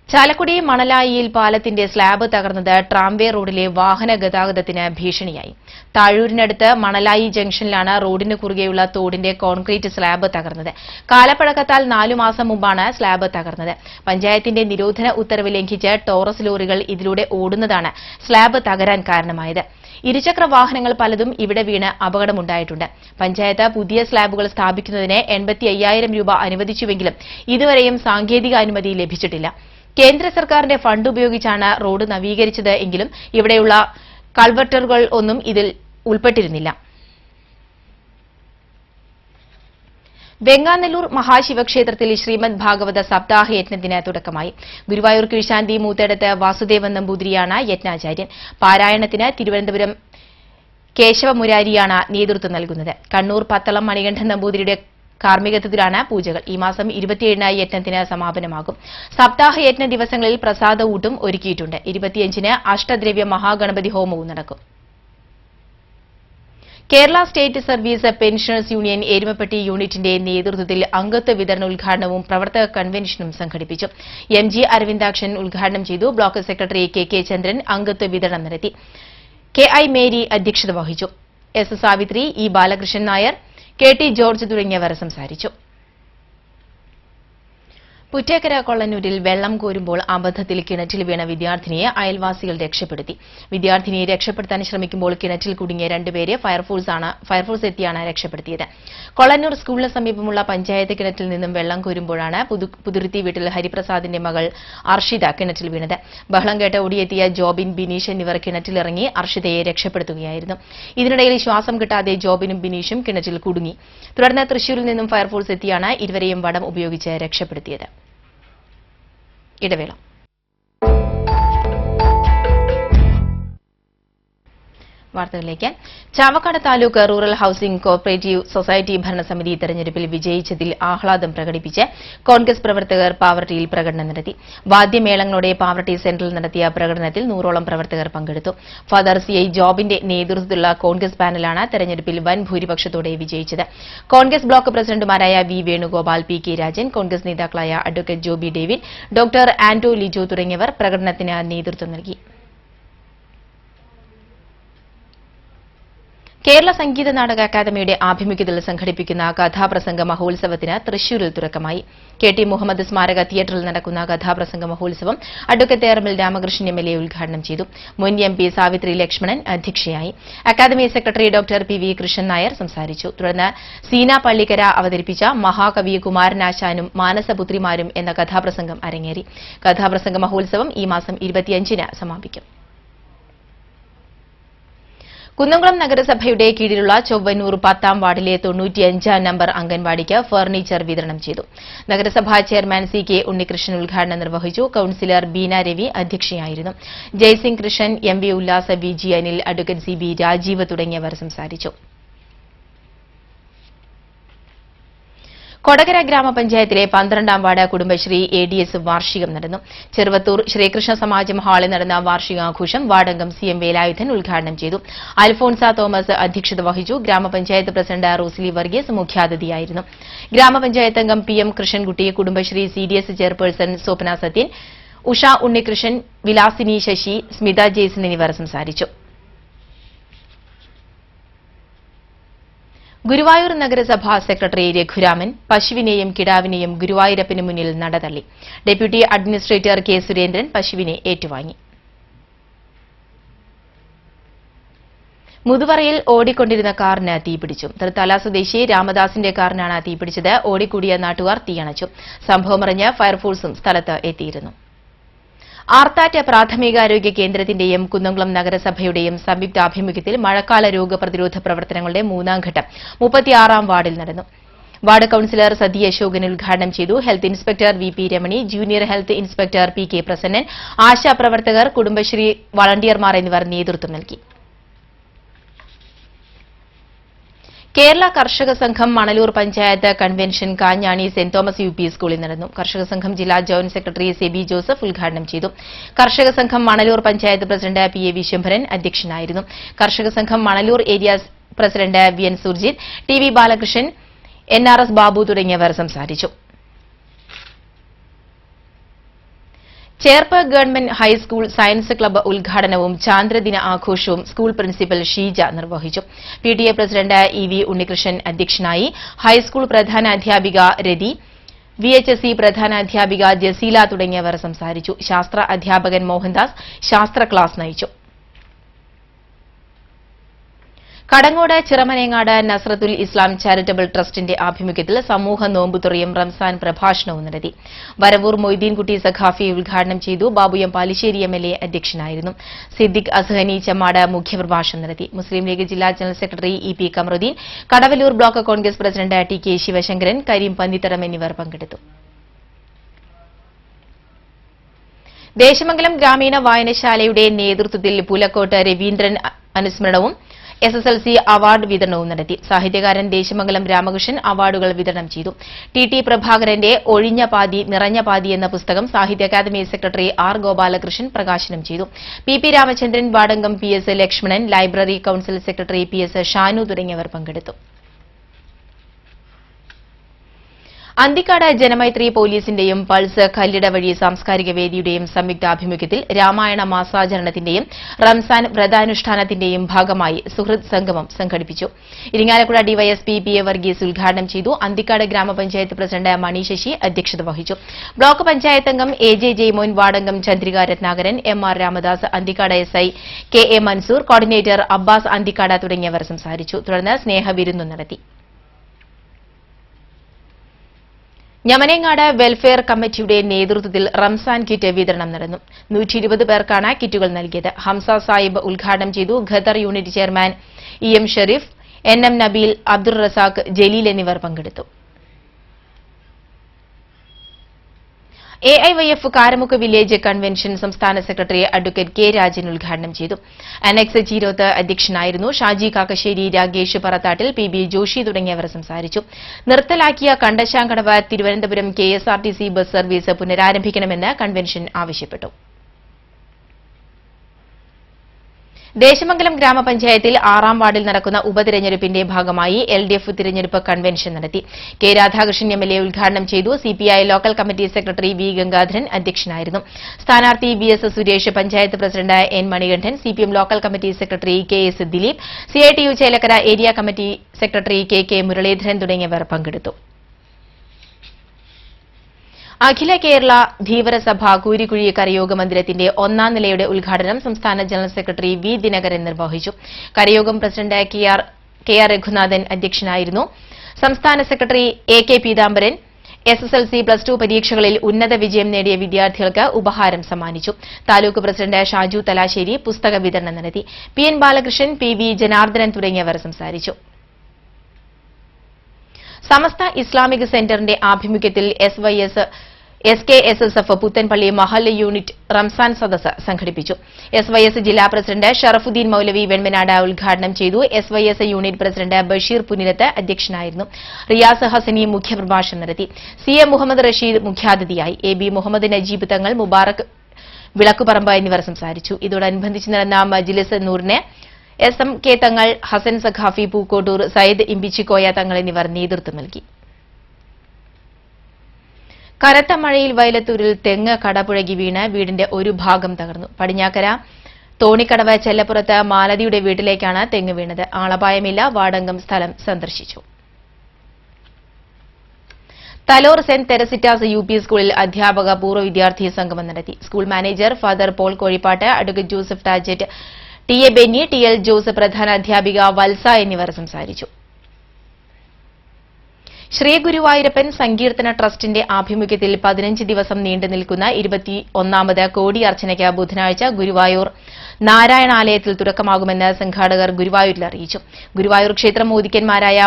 ചാലക്കുടി മണലായിയിൽ പാലത്തിന്റെ സ്ലാബ് തകർന്നത് ട്രാംവേ റോഡിലെ വാഹന ഗതാഗതത്തിന് ഭീഷണിയായി. താഴൂരിനടുത്ത് മണലായി ജംഗ്ഷനിലാണ് റോഡിന് കുറുകെയുള്ള തോടിന്റെ കോൺക്രീറ്റ് സ്ലാബ് തകർന്നത്. കാലപ്പഴക്കത്താൽ 4 മാസം മുമ്പാണ് സ്ലാബ് തകർന്നത്. പഞ്ചായത്തിന്റെ നിരോധന ഉത്തരവ് ലംഘിച്ച് ടോറസ് ലോറികൾ ഇതിലൂടെ ഓടുന്നതാണ് സ്ലാബ് തകരാൻ കാരണമായത്. ഇരുചക്ര വാഹനങ്ങൾ പലതും ഇവിടെ വീണ് അപകടമുണ്ടായിട്ടുണ്ട്. പഞ്ചായത്ത് പുതിയ സ്ലാബുകൾ സ്ഥാപിക്കുന്നതിന് 85,000 രൂപ അനുവദിച്ചുവെങ്കിലും ഇതുവരെയും സാങ്കേതിക അനുമതി ലഭിച്ചിട്ടില്ല. കേന്ദ്ര സർക്കാരിന്റെ ഫണ്ട് ഉപയോഗിച്ചാണ് റോഡ് നവീകരിച്ചത് എങ്കിലും ഇവിടെയുള്ള കൾവർട്ടറുകൾ ഒന്നും ഇതിൽ ഉൾപ്പെട്ടിരുന്നില്ല. വെങ്ങാനല്ലൂർ മഹാശിവക്ഷേത്രത്തിൽ ശ്രീമദ് ഭാഗവത സപ്താഹ യജ്ഞത്തിന് തുടക്കമായി. ഗുരുവായൂർ കീഴ്ശാന്തി മൂത്തേടത്ത് വാസുദേവൻ നമ്പൂതിരിയാണ് യജ്ഞാചാര്യൻ. പാരായണത്തിന് തിരുവനന്തപുരം കേശവമുരാരിയാണ് നേതൃത്വം നൽകുന്നത്. കണ്ണൂർ പത്തളം മണികണ്ഠൻ നമ്പൂതിരിയുടെ കാർമ്മികത്വത്തിലാണ് പൂജകൾ. ഈ മാസം 27-ന് യജ്ഞത്തിന് സമാപനമാകും. സപ്താഹ യജ്ഞ ദിവസങ്ങളിൽ പ്രസാദ ഊട്ടും ഒരുക്കിയിട്ടുണ്ട്. 25-ന് അഷ്ടദ്രവ്യ മഹാഗണപതി ഹോമവും നടക്കും. Kerala state service pensioners union Erumapetty യൂണിറ്റിന്റെ നേതൃത്വത്തിൽ അംഗത്വ വിതരണ ഉദ്ഘാടനവും പ്രവർത്തക കൺവെൻഷനും സംഘടിപ്പിച്ചു. MG അരവിന്ദാക്ഷൻ ഉദ്ഘാടനം ചെയ്തു. ബ്ലോക്ക് സെക്രട്ടറി KK ചന്ദ്രൻ അംഗത്വ വിതരണം നടത്തി. KI മേരി അധ്യക്ഷത വഹിച്ചു. S Savithri, E Balakrishnan Nair, KT George തുടങ്ങിയവർ സംസാരിച്ചു. പുറ്റേക്കര കൊള്ളന്നൂരിൽ വെള്ളം കോരുമ്പോൾ അബദ്ധത്തിൽ കിണറ്റിൽ വീണ വിദ്യാർത്ഥിനിയെ അയൽവാസികൾ രക്ഷപ്പെടുത്തി. വിദ്യാർത്ഥിനിയെ രക്ഷപ്പെടുത്താൻ ശ്രമിക്കുമ്പോൾ കിണറ്റിൽ കുടുങ്ങിയ 2 പേരെ ഫയർഫോഴ്സ് എത്തിയാണ് രക്ഷപ്പെടുത്തിയത്. കൊള്ളന്നൂർ സ്കൂളിന് സമീപമുള്ള പഞ്ചായത്ത് കിണറ്റിൽ നിന്നും വെള്ളം കോരുമ്പോഴാണ് പുതുരുത്തി വീട്ടിൽ ഹരിപ്രസാദിന്റെ മകൾ അർഷിത കിണറ്റിൽ വീണത്. ബഹളം കേട്ട് ഓടിയെത്തിയ ജോബിൻ, ബിനീഷ് എന്നിവർ കിണറ്റിലിറങ്ങി അർഷിതയെ രക്ഷപ്പെടുത്തുകയായിരുന്നു. ഇതിനിടയിൽ ശ്വാസം കിട്ടാതെ ജോബിനും ബിനീഷും കിണറ്റിൽ കുടുങ്ങി. തുടർന്ന് തൃശൂരിൽ നിന്നും ഫയർഫോഴ്സ് എത്തിയാണ് ഇരുവരെയും വടം ഉപയോഗിച്ച് രക്ഷപ്പെടുത്തിയത്. ഇടവേള. വാർത്തകളിലേക്ക്. Chavakkad taluk rural housing cooperative society ഭരണസമിതി തെരഞ്ഞെടുപ്പിൽ വിജയിച്ചതിൽ ആഹ്ലാദം പ്രകടിപ്പിച്ച് കോൺഗ്രസ് പ്രവർത്തകർ പാവർട്ടിയിൽ പ്രകടനം നടത്തി. വാദ്യമേളങ്ങളോടെ പാവർട്ടി സെന്ററിൽ നടത്തിയ പ്രകടനത്തിൽ 100ഓളം പ്രവർത്തകർ പങ്കെടുത്തു. ഫാദർ CI ജോബിന്റെ നേതൃത്വത്തിലുള്ള കോൺഗ്രസ് പാനലാണ് തെരഞ്ഞെടുപ്പിൽ വൻ ഭൂരിപക്ഷത്തോടെ വിജയിച്ചത്. കോൺഗ്രസ് ബ്ലോക്ക് പ്രസിഡന്റുമാരായ വി വേണുഗോപാൽ, പി.കെ. രാജൻ, കോൺഗ്രസ് നേതാക്കളായ അഡ്വക്കേറ്റ് ജോബി ഡേവിഡ്, ഡോക്ടർ ആന്റോ ലിജോ തുടങ്ങിയവർ പ്രകടനത്തിന് നേതൃത്വം നൽകി. കേരള സംഗീത നാടക അക്കാദമിയുടെ ആഭിമുഖ്യത്തിൽ സംഘടിപ്പിക്കുന്ന കഥാപ്രസംഗ മഹോത്സവത്തിന് തൃശൂരിൽ തുടക്കമായി. KT മുഹമ്മദ് സ്മാരക തിയേറ്ററിൽ നടക്കുന്ന കഥാപ്രസംഗ മഹോത്സവം അഡ്വക്കേറ്റ് ഏറമ്മിൽ രാമകൃഷ്ണൻ MLA ഉദ്ഘാടനം ചെയ്തു. മുൻ MP സാവിത്രി ലക്ഷ്മണൻ അധ്യക്ഷയായി. Academy secretary doctor PV Krishnan Nair സംസാരിച്ചു. തുടർന്ന് സീന പള്ളിക്കര അവതരിപ്പിച്ച മഹാകവി കുമാരനാശാനും മാനസപുത്രിമാരും എന്ന കഥാപ്രസംഗം അരങ്ങേറി. കഥാപ്രസംഗ മഹോത്സവം ഈ മാസം 25-ന് സമാപിക്കും. കുന്നംകുളം നഗരസഭയുടെ കീഴിലുള്ള ചൊവ്വന്നൂർ 10ാം വാർഡിലെ 95-ാം നമ്പർ അംഗൻവാടിക്ക് ഫർണിച്ചർ വിതരണം ചെയ്തു. നഗരസഭാ ചെയർമാൻ CK ഉണ്ണികൃഷ്ണൻ ഉദ്ഘാടനം നിർവഹിച്ചു. കൌൺസിലർ ബീന രവി അധ്യക്ഷയായിരുന്നു. Jaising Krishnan, MV Ullasa, VG Anil, advocate CB Rajeev തുടങ്ങിയവർ സംസാരിച്ചു. കൊടകര ഗ്രാമപഞ്ചായത്തിലെ 12ാം വാർഡ് കുടുംബശ്രീ ADS വാർഷികം നടന്നു. ചെറുവത്തൂർ ശ്രീകൃഷ്ണ സമാജം ഹാളിൽ നടന്ന വാർഷികാഘോഷം വാർഡംഗം CM വേലായുധൻ ഉദ്ഘാടനം ചെയ്തു. അൽഫോൺസ തോമസ് അധ്യക്ഷത വഹിച്ചു. ഗ്രാമപഞ്ചായത്ത് പ്രസിഡന്റ് റോസ്ലി വർഗീസ് മുഖ്യാതിഥിയായിരുന്നു. ഗ്രാമപഞ്ചായത്ത് അംഗം PM Krishnankutty, Kudumbashree CDS chairperson Swapna Sathyan, Usha Unnikrishnan, Vilasini Sasi, Smitha Jaison എന്നിവർ സംസാരിച്ചു. ഗുരുവായൂർ നഗരസഭാ സെക്രട്ടറി രഘുരാമൻ പശുവിനെയും കിടാവിനെയും ഗുരുവായൂരപ്പന് മുന്നിൽ നടതള്ളി. Deputy administrator K. സുരേന്ദ്രൻ പശുവിനെ ഏറ്റുവാങ്ങി. മുതുവറയിൽ ഓടിക്കൊണ്ടിരുന്ന കാറിന് തീപിടിച്ചു. തൃത്താല സ്വദേശി രാമദാസിന്റെ കാറിനാണ് തീപിടിച്ചത്. ഓടിക്കൂടിയ നാട്ടുകാർ തീയണച്ചു. സംഭവമറിഞ്ഞ് ഫയർഫോഴ്സും സ്ഥലത്ത് എത്തിയിരുന്നു. ആർത്താറ്റ് പ്രാഥമികാരോഗ്യ കേന്ദ്രത്തിന്റെയും കുന്നംകുളം നഗരസഭയുടെയും സംയുക്താഭിമുഖ്യത്തിൽ മഴക്കാല രോഗപ്രതിരോധ പ്രവർത്തനങ്ങളുടെ 3ാം ഘട്ടം 36ാം വാർഡിൽ നടന്നു. വാർഡ് കൌൺസിലർ സതി അശോകൻ ഉദ്ഘാടനം ചെയ്തു. Health inspector VP Ramani, junior health inspector PK Prasannan, ആശാപ്രവർത്തകർ, കുടുംബശ്രീ വളണ്ടിയർമാർ എന്നിവർ നേതൃത്വം നൽകി. Kerala Karshaka Sangham Manalur panchayat convention Kanjani saint Thomas UP സ്കൂളിൽ നടന്നു. കർഷക സംഘം ജില്ലാ ജോയിന്റ് സെക്രട്ടറി സെബി ജോസഫ് ഉദ്ഘാടനം ചെയ്തു. കർഷക സംഘം മണലൂർ പഞ്ചായത്ത് പ്രസിഡന്റ് PA വിശ്വംഭരൻ അധ്യക്ഷനായിരുന്നു. Karshaka Sangham Manalur area president VN Surjith, TV Balakrishnan, NRS Babu തുടങ്ങിയവർ സംസാരിച്ചു. Cherpu government high school science club ഉദ്ഘാടനവും ചാന്ദ്രദിന ആഘോഷവും സ്കൂൾ പ്രിൻസിപ്പൽ ഷീജ നിർവഹിച്ചു. PTA പ്രസിഡന്റ് EV ഉണ്ണികൃഷ്ണൻ അധ്യക്ഷനായി. ഹൈസ്കൂൾ പ്രധാനാധ്യാപിക രതി, VHSE പ്രധാനാധ്യാപിക ജസീല തുടങ്ങിയവർ സംസാരിച്ചു. ശാസ്ത്ര അധ്യാപകൻ മോഹൻദാസ് ശാസ്ത്ര ക്ലാസ് നയിച്ചു. കടങ്ങോട് ചിറമനേങ്ങാട് നസ്രത്തുൽ ഇസ്ലാം ചാരിറ്റബിൾ ട്രസ്റ്റിന്റെ ആഭിമുഖ്യത്തിൽ സമൂഹ നോമ്പുതുറയും റംസാൻ പ്രഭാഷണവും നടത്തി. വരവൂർ മൊയ്തീൻകുട്ടി സഖാഫി ഉദ്ഘാടനം ചെയ്തു. ബാബുയം പാലിശ്ശേരി MLA അധ്യക്ഷനായിരുന്നു. സിദ്ദിഖ് അസ്ഹനി ചെമ്മാട് മുഖ്യപ്രഭാഷണം നടത്തി. മുസ്ലിം ലീഗ് ജില്ലാ general secretary EP Kamaruddin, Kadavallur block Congress president TK Sivasankaran, Karim Pannitharam എന്നിവർ പങ്കെടുത്തു. ദേശമംഗലം ഗ്രാമീണ വായനശാലയുടെ നേതൃത്വത്തിൽ പുലക്കോട്ട് രവീന്ദ്രൻ അനുസ്മരണവും SSLC അവാർഡ് വിതരണവും നടത്തി. സാഹിത്യകാരൻ ദേശമംഗലം രാമകൃഷ്ണൻ അവാർഡുകൾ വിതരണം ചെയ്തു. TT പ്രഭാകരന്റെ ഒഴിഞ്ഞ പാതി നിറഞ്ഞ പാതി എന്ന പുസ്തകം സാഹിത്യ അക്കാദമി സെക്രട്ടറി R. ഗോപാലകൃഷ്ണൻ പ്രകാശനം ചെയ്തു. PP രാമചന്ദ്രൻ, വാർഡംഗം PS Lakshmanan, library council secretary PS Shanu തുടങ്ങിയവർ പങ്കെടുത്തു. അന്തിക്കാട് ജനമൈത്രി പോലീസിന്റെയും പൾസ് കല്ലിട വഴി സാംസ്കാരിക വേദിയുടെയും സംയുക്താഭിമുഖ്യത്തിൽ രാമായണ മാസാചരണത്തിന്റെയും റംസാൻ വ്രതാനുഷ്ഠാനത്തിന്റെയും ഭാഗമായി സുഹൃത്ത് സംഗമം സംഘടിപ്പിച്ചു. ഇരിങ്ങാലക്കുട DYSP PA വർഗീസ് ഉദ്ഘാടനം ചെയ്തു. അന്തിക്കാട് ഗ്രാമപഞ്ചായത്ത് പ്രസിഡന്റ് മണി ശശി അധ്യക്ഷത വഹിച്ചു. ബ്ലോക്ക് പഞ്ചായത്ത് അംഗം AJ ജയ്മോൻ, വാർഡംഗം Chandrika Ratnakaran, MR Ramadas, Anthikad SI KA Mansoor, coordinator Abbas Anthikad തുടങ്ങിയവർ സംസാരിച്ചു. തുടർന്ന് സ്നേഹവിരുന്നു നടത്തി. ഞമനേങ്ങാട് വെൽഫെയർ കമ്മിറ്റിയുടെ നേതൃത്വത്തിൽ റംസാൻ കിറ്റ് വിതരണം നടന്നു. 120 പേർക്കാണ് കിറ്റുകൾ നൽകിയത്. ഹംസ സാഹിബ് ഉദ്ഘാടനം ചെയ്തു. Khadar unit chairman EM Shareef, NM Nabeel, Abdul Razak, Jaleel എന്നിവർ പങ്കെടുത്തു. AIYF കാരമുക്ക് വില്ലേജ് കൺവെൻഷൻ സംസ്ഥാന സെക്രട്ടറി അഡ്വക്കേറ്റ് കെ രാജൻ ഉദ്ഘാടനം ചെയ്തു. അനക്സ് ചീരോത്ത് അധ്യക്ഷനായിരുന്നു. ഷാജി കാക്കശ്ശേരി, രാഗേഷ് പറത്താട്ടിൽ, PB ജോഷി തുടങ്ങിയവർ സംസാരിച്ചു. നിർത്തലാക്കിയ Kandassankadavu Thiruvananthapuram KSRTC bus service പുനരാരംഭിക്കണമെന്ന് കൺവെൻഷൻ ആവശ്യപ്പെട്ടു. ദേശമംഗലം ഗ്രാമപഞ്ചായത്തിൽ 6ാം വാർഡിൽ നടക്കുന്ന ഉപതെരഞ്ഞെടുപ്പിന്റെ ഭാഗമായി LDF തിരഞ്ഞെടുപ്പ് കൺവെൻഷൻ നടത്തി. കെ രാധാകൃഷ്ണൻ MLA ഉദ്ഘാടനം ചെയ്തു. CPI local committee secretary V Gangadharan അധ്യക്ഷനായിരുന്നു. സ്ഥാനാർത്ഥി VS Suresh, panchayat president N Manikandan, CPM local committee secretary KS Dileep, CITU Chelakkara area committee secretary KK Muraleedharan തുടങ്ങിയവർ പങ്കെടുത്തു. അഖില കേരള ധീവരസഭ കൂരിക്കുഴി കരയോഗ മന്ദിരത്തിന്റെ 1ാം നിലയുടെ ഉദ്ഘാടനം സംസ്ഥാന ജനറൽ സെക്രട്ടറി V ദിനകരൻ നിർവഹിച്ചു. കരയോഗം പ്രസിഡന്റ് KR രഘുനാഥൻ അധ്യക്ഷനായിരുന്നു. സംസ്ഥാന സെക്രട്ടറി AK പീതാംബരൻ SSLC +2 പരീക്ഷകളിൽ ഉന്നത വിജയം നേടിയ വിദ്യാർത്ഥികൾക്ക് ഉപഹാരം സമ്മാനിച്ചു. താലൂക്ക് പ്രസിഡന്റ് ഷാജു തലാശ്ശേരി പുസ്തക വിതരണം നടത്തി. PN ബാലകൃഷ്ണൻ, PV ജനാർദ്ദനൻ തുടങ്ങിയവർ സംസാരിച്ചു. സമസ്ത ഇസ്ലാമിക് സെന്ററിന്റെ ആഭിമുഖ്യത്തിൽ SKSSF പുത്തൻപള്ളി മഹല്ല് യൂണിറ്റ് റംസാൻ സദസ്സ് സംഘടിപ്പിച്ചു. SYS ജില്ലാ പ്രസിഡന്റ് ഷറഫുദ്ദീൻ മൌലവി വെൺമനാട് ഉദ്ഘാടനം ചെയ്തു. SYS യൂണിറ്റ് പ്രസിഡന്റ് ബഷീർ പുനിലത്ത് അധ്യക്ഷനായിരുന്നു. റിയാസ് ഹസനി മുഖ്യപ്രഭാഷണം നടത്തി. CA മുഹമ്മദ് റഷീദ് മുഖ്യാതിഥിയായി. AB മുഹമ്മദ് നജീബ് തങ്ങൾ, മുബാറക് വിളക്കുപറമ്പ് എന്നിവർ സംസാരിച്ചു. ഇതോടനുബന്ധിച്ച് നടന്ന മജ്ലിസ് നൂറിന് SMK തങ്ങൾ, ഹസൻ സഖാഫി പൂക്കോട്ടൂർ, സയ്യിദ് ഇമ്പിച്ചിക്കോയ തങ്ങൾ എന്നിവർ നേതൃത്വം നൽകി. കനത്ത മഴയിൽ വയലത്തൂരിൽ തെങ്ങ് കടപുഴകി വീണ് വീടിന്റെ ഒരു ഭാഗം തകർന്നു. പടിഞ്ഞാക്കര തോണിക്കടവ് ചെല്ലപ്പുറത്ത് മാലതിയുടെ വീട്ടിലേക്കാണ് തെങ്ങ് വീണത്. ആളപായമില്ല. വാർഡംഗം സ്ഥലം സന്ദർശിച്ചു. തലോർ സെന്റ് തെരസിറ്റാസ് UP സ്കൂളിൽ അധ്യാപക പൂർവ്വ വിദ്യാർത്ഥി സംഗമം നടത്തി. School manager father Paul Kozhippattu, advocate Joseph Tajet, TA Benny, TL Jose, പ്രധാന അധ്യാപിക വത്സ എന്നിവർ സംസാരിച്ചു. ശ്രീ ഗുരുവായൂരപ്പൻ സങ്കീർത്തന ട്രസ്റ്റിന്റെ ആഭിമുഖ്യത്തിൽ 15 ദിവസം നീണ്ടു നിൽക്കുന്ന 21ാമത് കോടി അർച്ചനയ്ക്ക് ബുധനാഴ്ച ഗുരുവായൂർ നാരായണാലയത്തിൽ തുടക്കമാകുമെന്ന് സംഘാടകർ ഗുരുവായൂരിൽ അറിയിച്ചു. ഗുരുവായൂർ ക്ഷേത്രം മോദിക്കന്മാരായ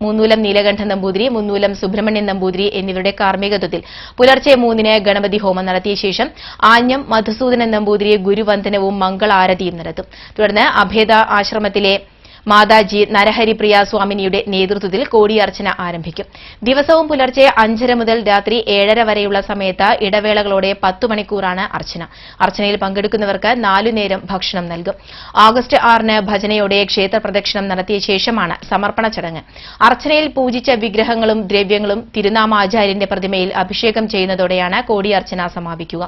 മൂന്നൂലം നീലകണ്ഠൻ നമ്പൂതിരി, മുന്നൂലം സുബ്രഹ്മണ്യൻ നമ്പൂതിരി എന്നിവരുടെ കാർമ്മികത്വത്തിൽ പുലർച്ചെ 3-ന് ഗണപതി ഹോമം നടത്തിയ ശേഷം ആഞ്ഞം മധുസൂദനൻ നമ്പൂതിരി ഗുരുവന്ദനവും മംഗളാരതിയും നടത്തും. തുടർന്ന് അഭേദ ആശ്രമത്തിലെ മാതാജി നരഹരിപ്രിയ സ്വാമിനിയുടെ നേതൃത്വത്തിൽ കോടിയർച്ചന ആരംഭിക്കും. ദിവസവും പുലർച്ചെ 5:30 മുതൽ രാത്രി 7:30 വരെയുള്ള സമയത്ത് ഇടവേളകളോടെ 10 മണിക്കൂറാണ് അർച്ചന. അർച്ചനയിൽ പങ്കെടുക്കുന്നവർക്ക് 4 നേരം ഭക്ഷണം നൽകും. ഓഗസ്റ്റ് 6-ന് ഭജനയോടെ ക്ഷേത്ര പ്രദക്ഷിണം നടത്തിയ ശേഷമാണ് സമർപ്പണ ചടങ്ങ്. അർച്ചനയിൽ പൂജിച്ച വിഗ്രഹങ്ങളും ദ്രവ്യങ്ങളും തിരുനാമാചാര്യന്റെ പ്രതിമയിൽ അഭിഷേകം ചെയ്യുന്നതോടെയാണ് കോടിയർച്ചന സമാപിക്കുക.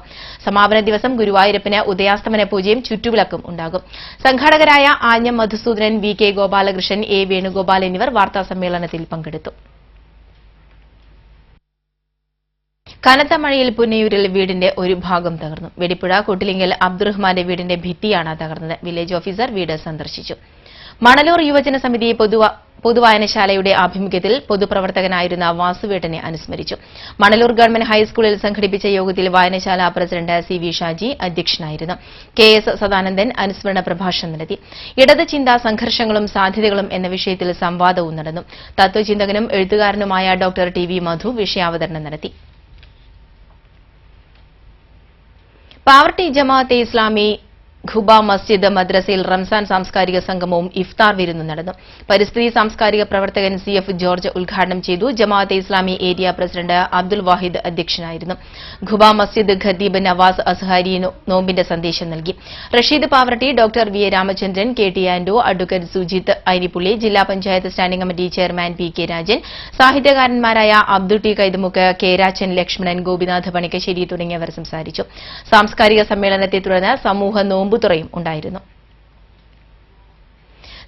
സമാപന ദിവസം ഗുരുവായൂരപ്പന് ഉദയാസ്തമന പൂജയും ചുറ്റുവിളക്കും ഉണ്ടാകും. സംഘാടകരായ ആഞ്ഞം മധുസൂദനൻ, VK ഗോപാലകൃഷ്ണൻ, A വേണുഗോപാൽ എന്നിവർ വാർത്താസമ്മേളനത്തിൽ പങ്കെടുത്തു. കനത്ത മഴയിൽ പുന്നയൂരിൽ വീടിന്റെ ഒരു ഭാഗം തകർന്നു. വെടിപ്പുഴ കൊട്ടിലിങ്കൽ അബ്ദുറഹ്മാന്റെ വീടിന്റെ ഭിത്തിയാണ് തകർന്നത്. വില്ലേജ് ഓഫീസർ വീട് സന്ദർശിച്ചു. മണലൂർ യുവജന സമിതി പൊതുവായനശാലയുടെ ആഭിമുഖ്യത്തിൽ പൊതുപ്രവർത്തകനായിരുന്ന വാസുവേട്ടനെ അനുസ്മരിച്ചു. മണലൂർ ഗവൺമെന്റ് ഹൈസ്കൂളിൽ സംഘടിപ്പിച്ച യോഗത്തിൽ വായനശാല പ്രസിഡന്റ് CV ഷാജി അധ്യക്ഷനായിരുന്നു. KS സദാനന്ദൻ അനുസ്മരണ പ്രഭാഷണം നടത്തി. ഇടത് ചിന്ത, സംഘർഷങ്ങളും സാധ്യതകളും എന്ന വിഷയത്തിൽ സംവാദവും നടന്നു. തത്വചിന്തകനും എഴുത്തുകാരനുമായ ഡോക്ടർ TV മധു വിഷയാവതരണം നടത്തി. പാവർട്ടി ജമാഅത്തെ ഇസ്ലാമി ഖുബ മസ്ജിദ് മദ്രസയിൽ റംസാൻ സാംസ്കാരിക സംഗമവും ഇഫ്താർ വിരുന്നും നടന്നു. പരിസ്ഥിതി സാംസ്കാരിക പ്രവർത്തകൻ CF ജോർജ് ഉദ്ഘാടനം ചെയ്തു. ജമാഅത്തെ ഇസ്ലാമി ഏരിയ പ്രസിഡന്റ് അബ്ദുൽ വാഹിദ് അധ്യക്ഷനായിരുന്നു. ഖുബ മസ്ജിദ് ഖതീബ് നവാസ് അസ്ഹാരി നോമ്പിന്റെ സന്ദേശം നൽകി. Rasheed Pavaratty, doctor VA Ramachandran, KT Anto, advocate Sujith Ainippully, ജില്ലാ panchayat standing committee chairman PK Rajan, സാഹിത്യകാരന്മാരായ അബ്ദുൾ T കൈതമുക്ക്, K രാജൻ, ലക്ഷ്മണൻ, ഗോപിനാഥ് പണിക്കശ്ശേരി തുടങ്ങിയവർ സംസാരിച്ചു. സാംസ്കാരിക സമ്മേളനത്തെ തുടർന്ന് സമൂഹ നോമ്പുതുറയും ഉണ്ടായിരുന്നു.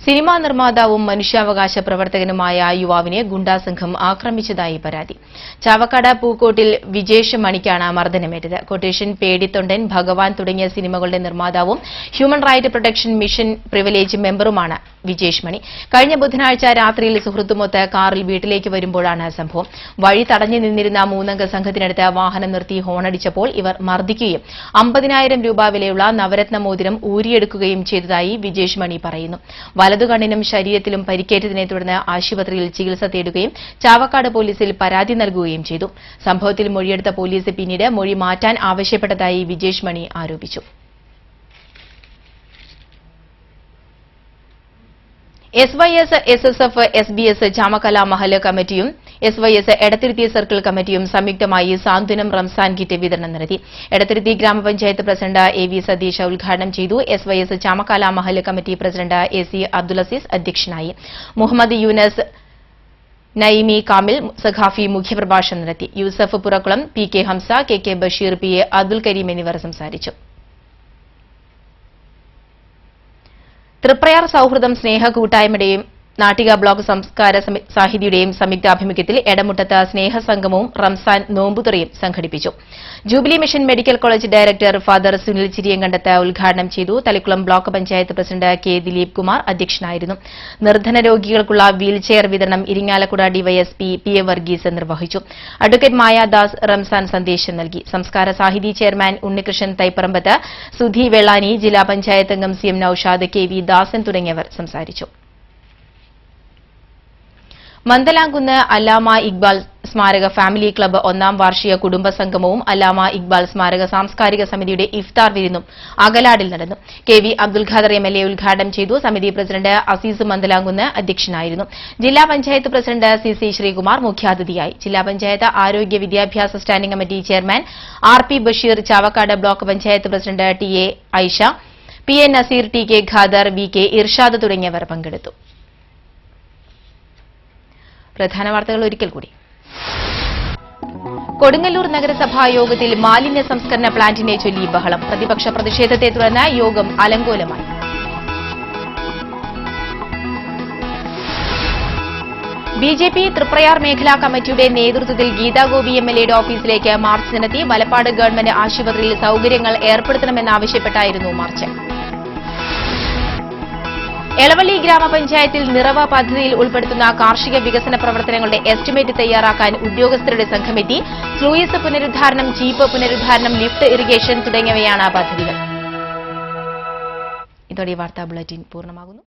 സിനിമാ നിർമ്മാതാവും മനുഷ്യാവകാശ പ്രവർത്തകനുമായ യുവാവിനെ ഗുണ്ടാസംഘം ആക്രമിച്ചതായി പരാതി. ചാവക്കാട് പൂക്കോട്ടിൽ വിജേഷ് മണിക്കാണ് മർദ്ദനമേറ്റത്. കൊട്ടേഷൻ, പേടിത്തൊണ്ടൻ, ഭഗവാൻ തുടങ്ങിയ സിനിമകളുടെ നിർമ്മാതാവും human right protection mission privilege മെമ്പറുമാണ് വിജേഷ് മണി. കഴിഞ്ഞ ബുധനാഴ്ച രാത്രിയിൽ സുഹൃത്തുമൊത്ത് കാറിൽ വീട്ടിലേക്ക് വരുമ്പോഴാണ് സംഭവം. വഴി തടഞ്ഞു നിന്നിരുന്ന 3-അംഗ സംഘത്തിനടുത്ത് വാഹനം നിർത്തി ഹോണടിച്ചപ്പോൾ ഇവർ മർദ്ദിക്കുകയും 50,000 രൂപ വിലയുള്ള നവരത്ന മോതിരം ഊരിയെടുക്കുകയും ചെയ്തതായി വിജേഷ് മണി പറയുന്നു. വലതുകണ്ണിനും ശരീരത്തിലും പരിക്കേറ്റതിനെ തുടർന്ന് ആശുപത്രിയിൽ ചികിത്സ തേടുകയും ചാവക്കാട് പോലീസിൽ പരാതി നൽകുകയും ചെയ്തു. സംഭവത്തിൽ മൊഴിയെടുത്ത പോലീസ് പിന്നീട് മൊഴി മാറ്റാൻ ആവശ്യപ്പെട്ടതായി വിജേഷ് മണി ആരോപിച്ചു. SYS, SSF, SBS ചാമക്കല മഹല്ല് കമ്മിറ്റിയും SYS എടത്തിരുത്തി സർക്കിൾ കമ്മിറ്റിയും സംയുക്തമായി സാന്ത്വനം റംസാൻ കിറ്റ് വിതരണം നടത്തി. എടത്തിരുത്തി ഗ്രാമപഞ്ചായത്ത് പ്രസിഡന്റ് AV സതീഷ് ഉദ്ഘാടനം ചെയ്തു. SYS ചാമക്കല മഹല്ല് committee president AC Abdul Azeez അധ്യക്ഷനായി. മുഹമ്മദ് യൂനസ്, നയിമി കാമിൽ, സഖാഫി മുഖ്യപ്രഭാഷണം നടത്തി. Yusuf Purakkulam, PK Hamza, KK Basheer, PA Abdul Kareem എന്നിവർ സംസാരിച്ചു. തൃപ്രയാർ സൌഹൃദം സ്നേഹ കൂട്ടായ്മയുടെയും നാട്ടിക ബ്ലോക്ക് സംസ്കാര സാഹിതിയുടെയും സംയുക്താഭിമുഖ്യത്തിൽ എടമുട്ടത്ത് സ്നേഹസംഗമവും റംസാൻ നോമ്പുതുറയും സംഘടിപ്പിച്ചു. Jubilee mission medical college director father Sunil Chiriyankandath ഉദ്ഘാടനം ചെയ്തു. Thalikulam block panchayat president K Dileep Kumar അധ്യക്ഷനായിരുന്നു. നിർധന രോഗികൾക്കുള്ള വീൽചെയർ വിതരണം ഇരിങ്ങാലക്കുട DYSP PA വർഗീസ് നിർവഹിച്ചു. അഡ്വക്കേറ്റ് മായാദാസ് റംസാൻ സന്ദേശം നൽകി. സംസ്കാര സാഹിതി ചെയർമാൻ ഉണ്ണികൃഷ്ണൻ തൈപ്പറമ്പത്ത്, സുധി വെള്ളാനി, ജില്ലാ പഞ്ചായത്ത് അംഗം CM നൌഷാദ്, KV ദാസൻ തുടങ്ങിയവർ സംസാരിച്ചു. മന്ദലാംകുന്ന് അല്ലാമ ഇക്ബാൽ സ്മാരക ഫാമിലി ക്ലബ്ബ് 1-ാം വാർഷിക കുടുംബ സംഗമവും അല്ലാമ ഇക്ബാൽ സ്മാരക സാംസ്കാരിക സമിതിയുടെ ഇഫ്താർ വിരുന്നും അകലാടിൽ നടന്നു. KV അബ്ദുൽ ഖാദർ MLA ഉദ്ഘാടനം ചെയ്തു. സമിതി പ്രസിഡന്റ് അസീസ് മന്ദലാംകുന്ന് അധ്യക്ഷനായിരുന്നു. ജില്ലാ പഞ്ചായത്ത് പ്രസിഡന്റ് CC ശ്രീകുമാർ മുഖ്യാതിഥിയായി. ജില്ലാ പഞ്ചായത്ത് ആരോഗ്യ വിദ്യാഭ്യാസ standing committee chairman RP Basheer, Chavakkad block panchayat president TA Aisha, PA Naseer, TK Khader, VK Irshad തുടങ്ങിയവർ പങ്കെടുത്തു. പ്രധാന വാർത്തകൾ ഒരിക്കൽ കൂടി. കൊടുങ്ങല്ലൂർ നഗരസഭാ യോഗത്തിൽ മാലിന്യ സംസ്കരണ പ്ലാന്റിനെ ചൊല്ലി ബഹളം. പ്രതിപക്ഷ പ്രതിഷേധത്തെ തുടർന്ന് യോഗം അലങ്കോലമായി. BJP തൃപ്രയാർ മേഖലാ കമ്മിറ്റിയുടെ നേതൃത്വത്തിൽ ഗീതാഗോപി MLAയുടെ ഓഫീസിലേക്ക് മാർച്ച് നടത്തി. വലപ്പാട് ഗവൺമെന്റ് ആശുപത്രിയിൽ സൌകര്യങ്ങൾ ഏർപ്പെടുത്തണമെന്നാവശ്യപ്പെട്ടായിരുന്നു മാർച്ച്. എളവള്ളി ഗ്രാമപഞ്ചായത്തിൽ നിറവ പദ്ധതിയിൽ ഉൾപ്പെടുത്തുന്ന കാർഷിക വികസന പ്രവർത്തനങ്ങളുടെ എസ്റ്റിമേറ്റ് തയ്യാറാക്കാൻ ഉദ്യോഗസ്ഥരുടെ സംഘമെത്തി. സ്ലൂയിസ് പുനരുദ്ധാരണം, ചീപ്പ് പുനരുദ്ധാരണം, ലിഫ്റ്റ് ഇറിഗേഷൻ തുടങ്ങിയവയാണ് പദ്ധതികൾ. ഇതോടെ വാർത്താ ബുള്ളറ്റിൻ പൂർണ്ണമാകുന്നു.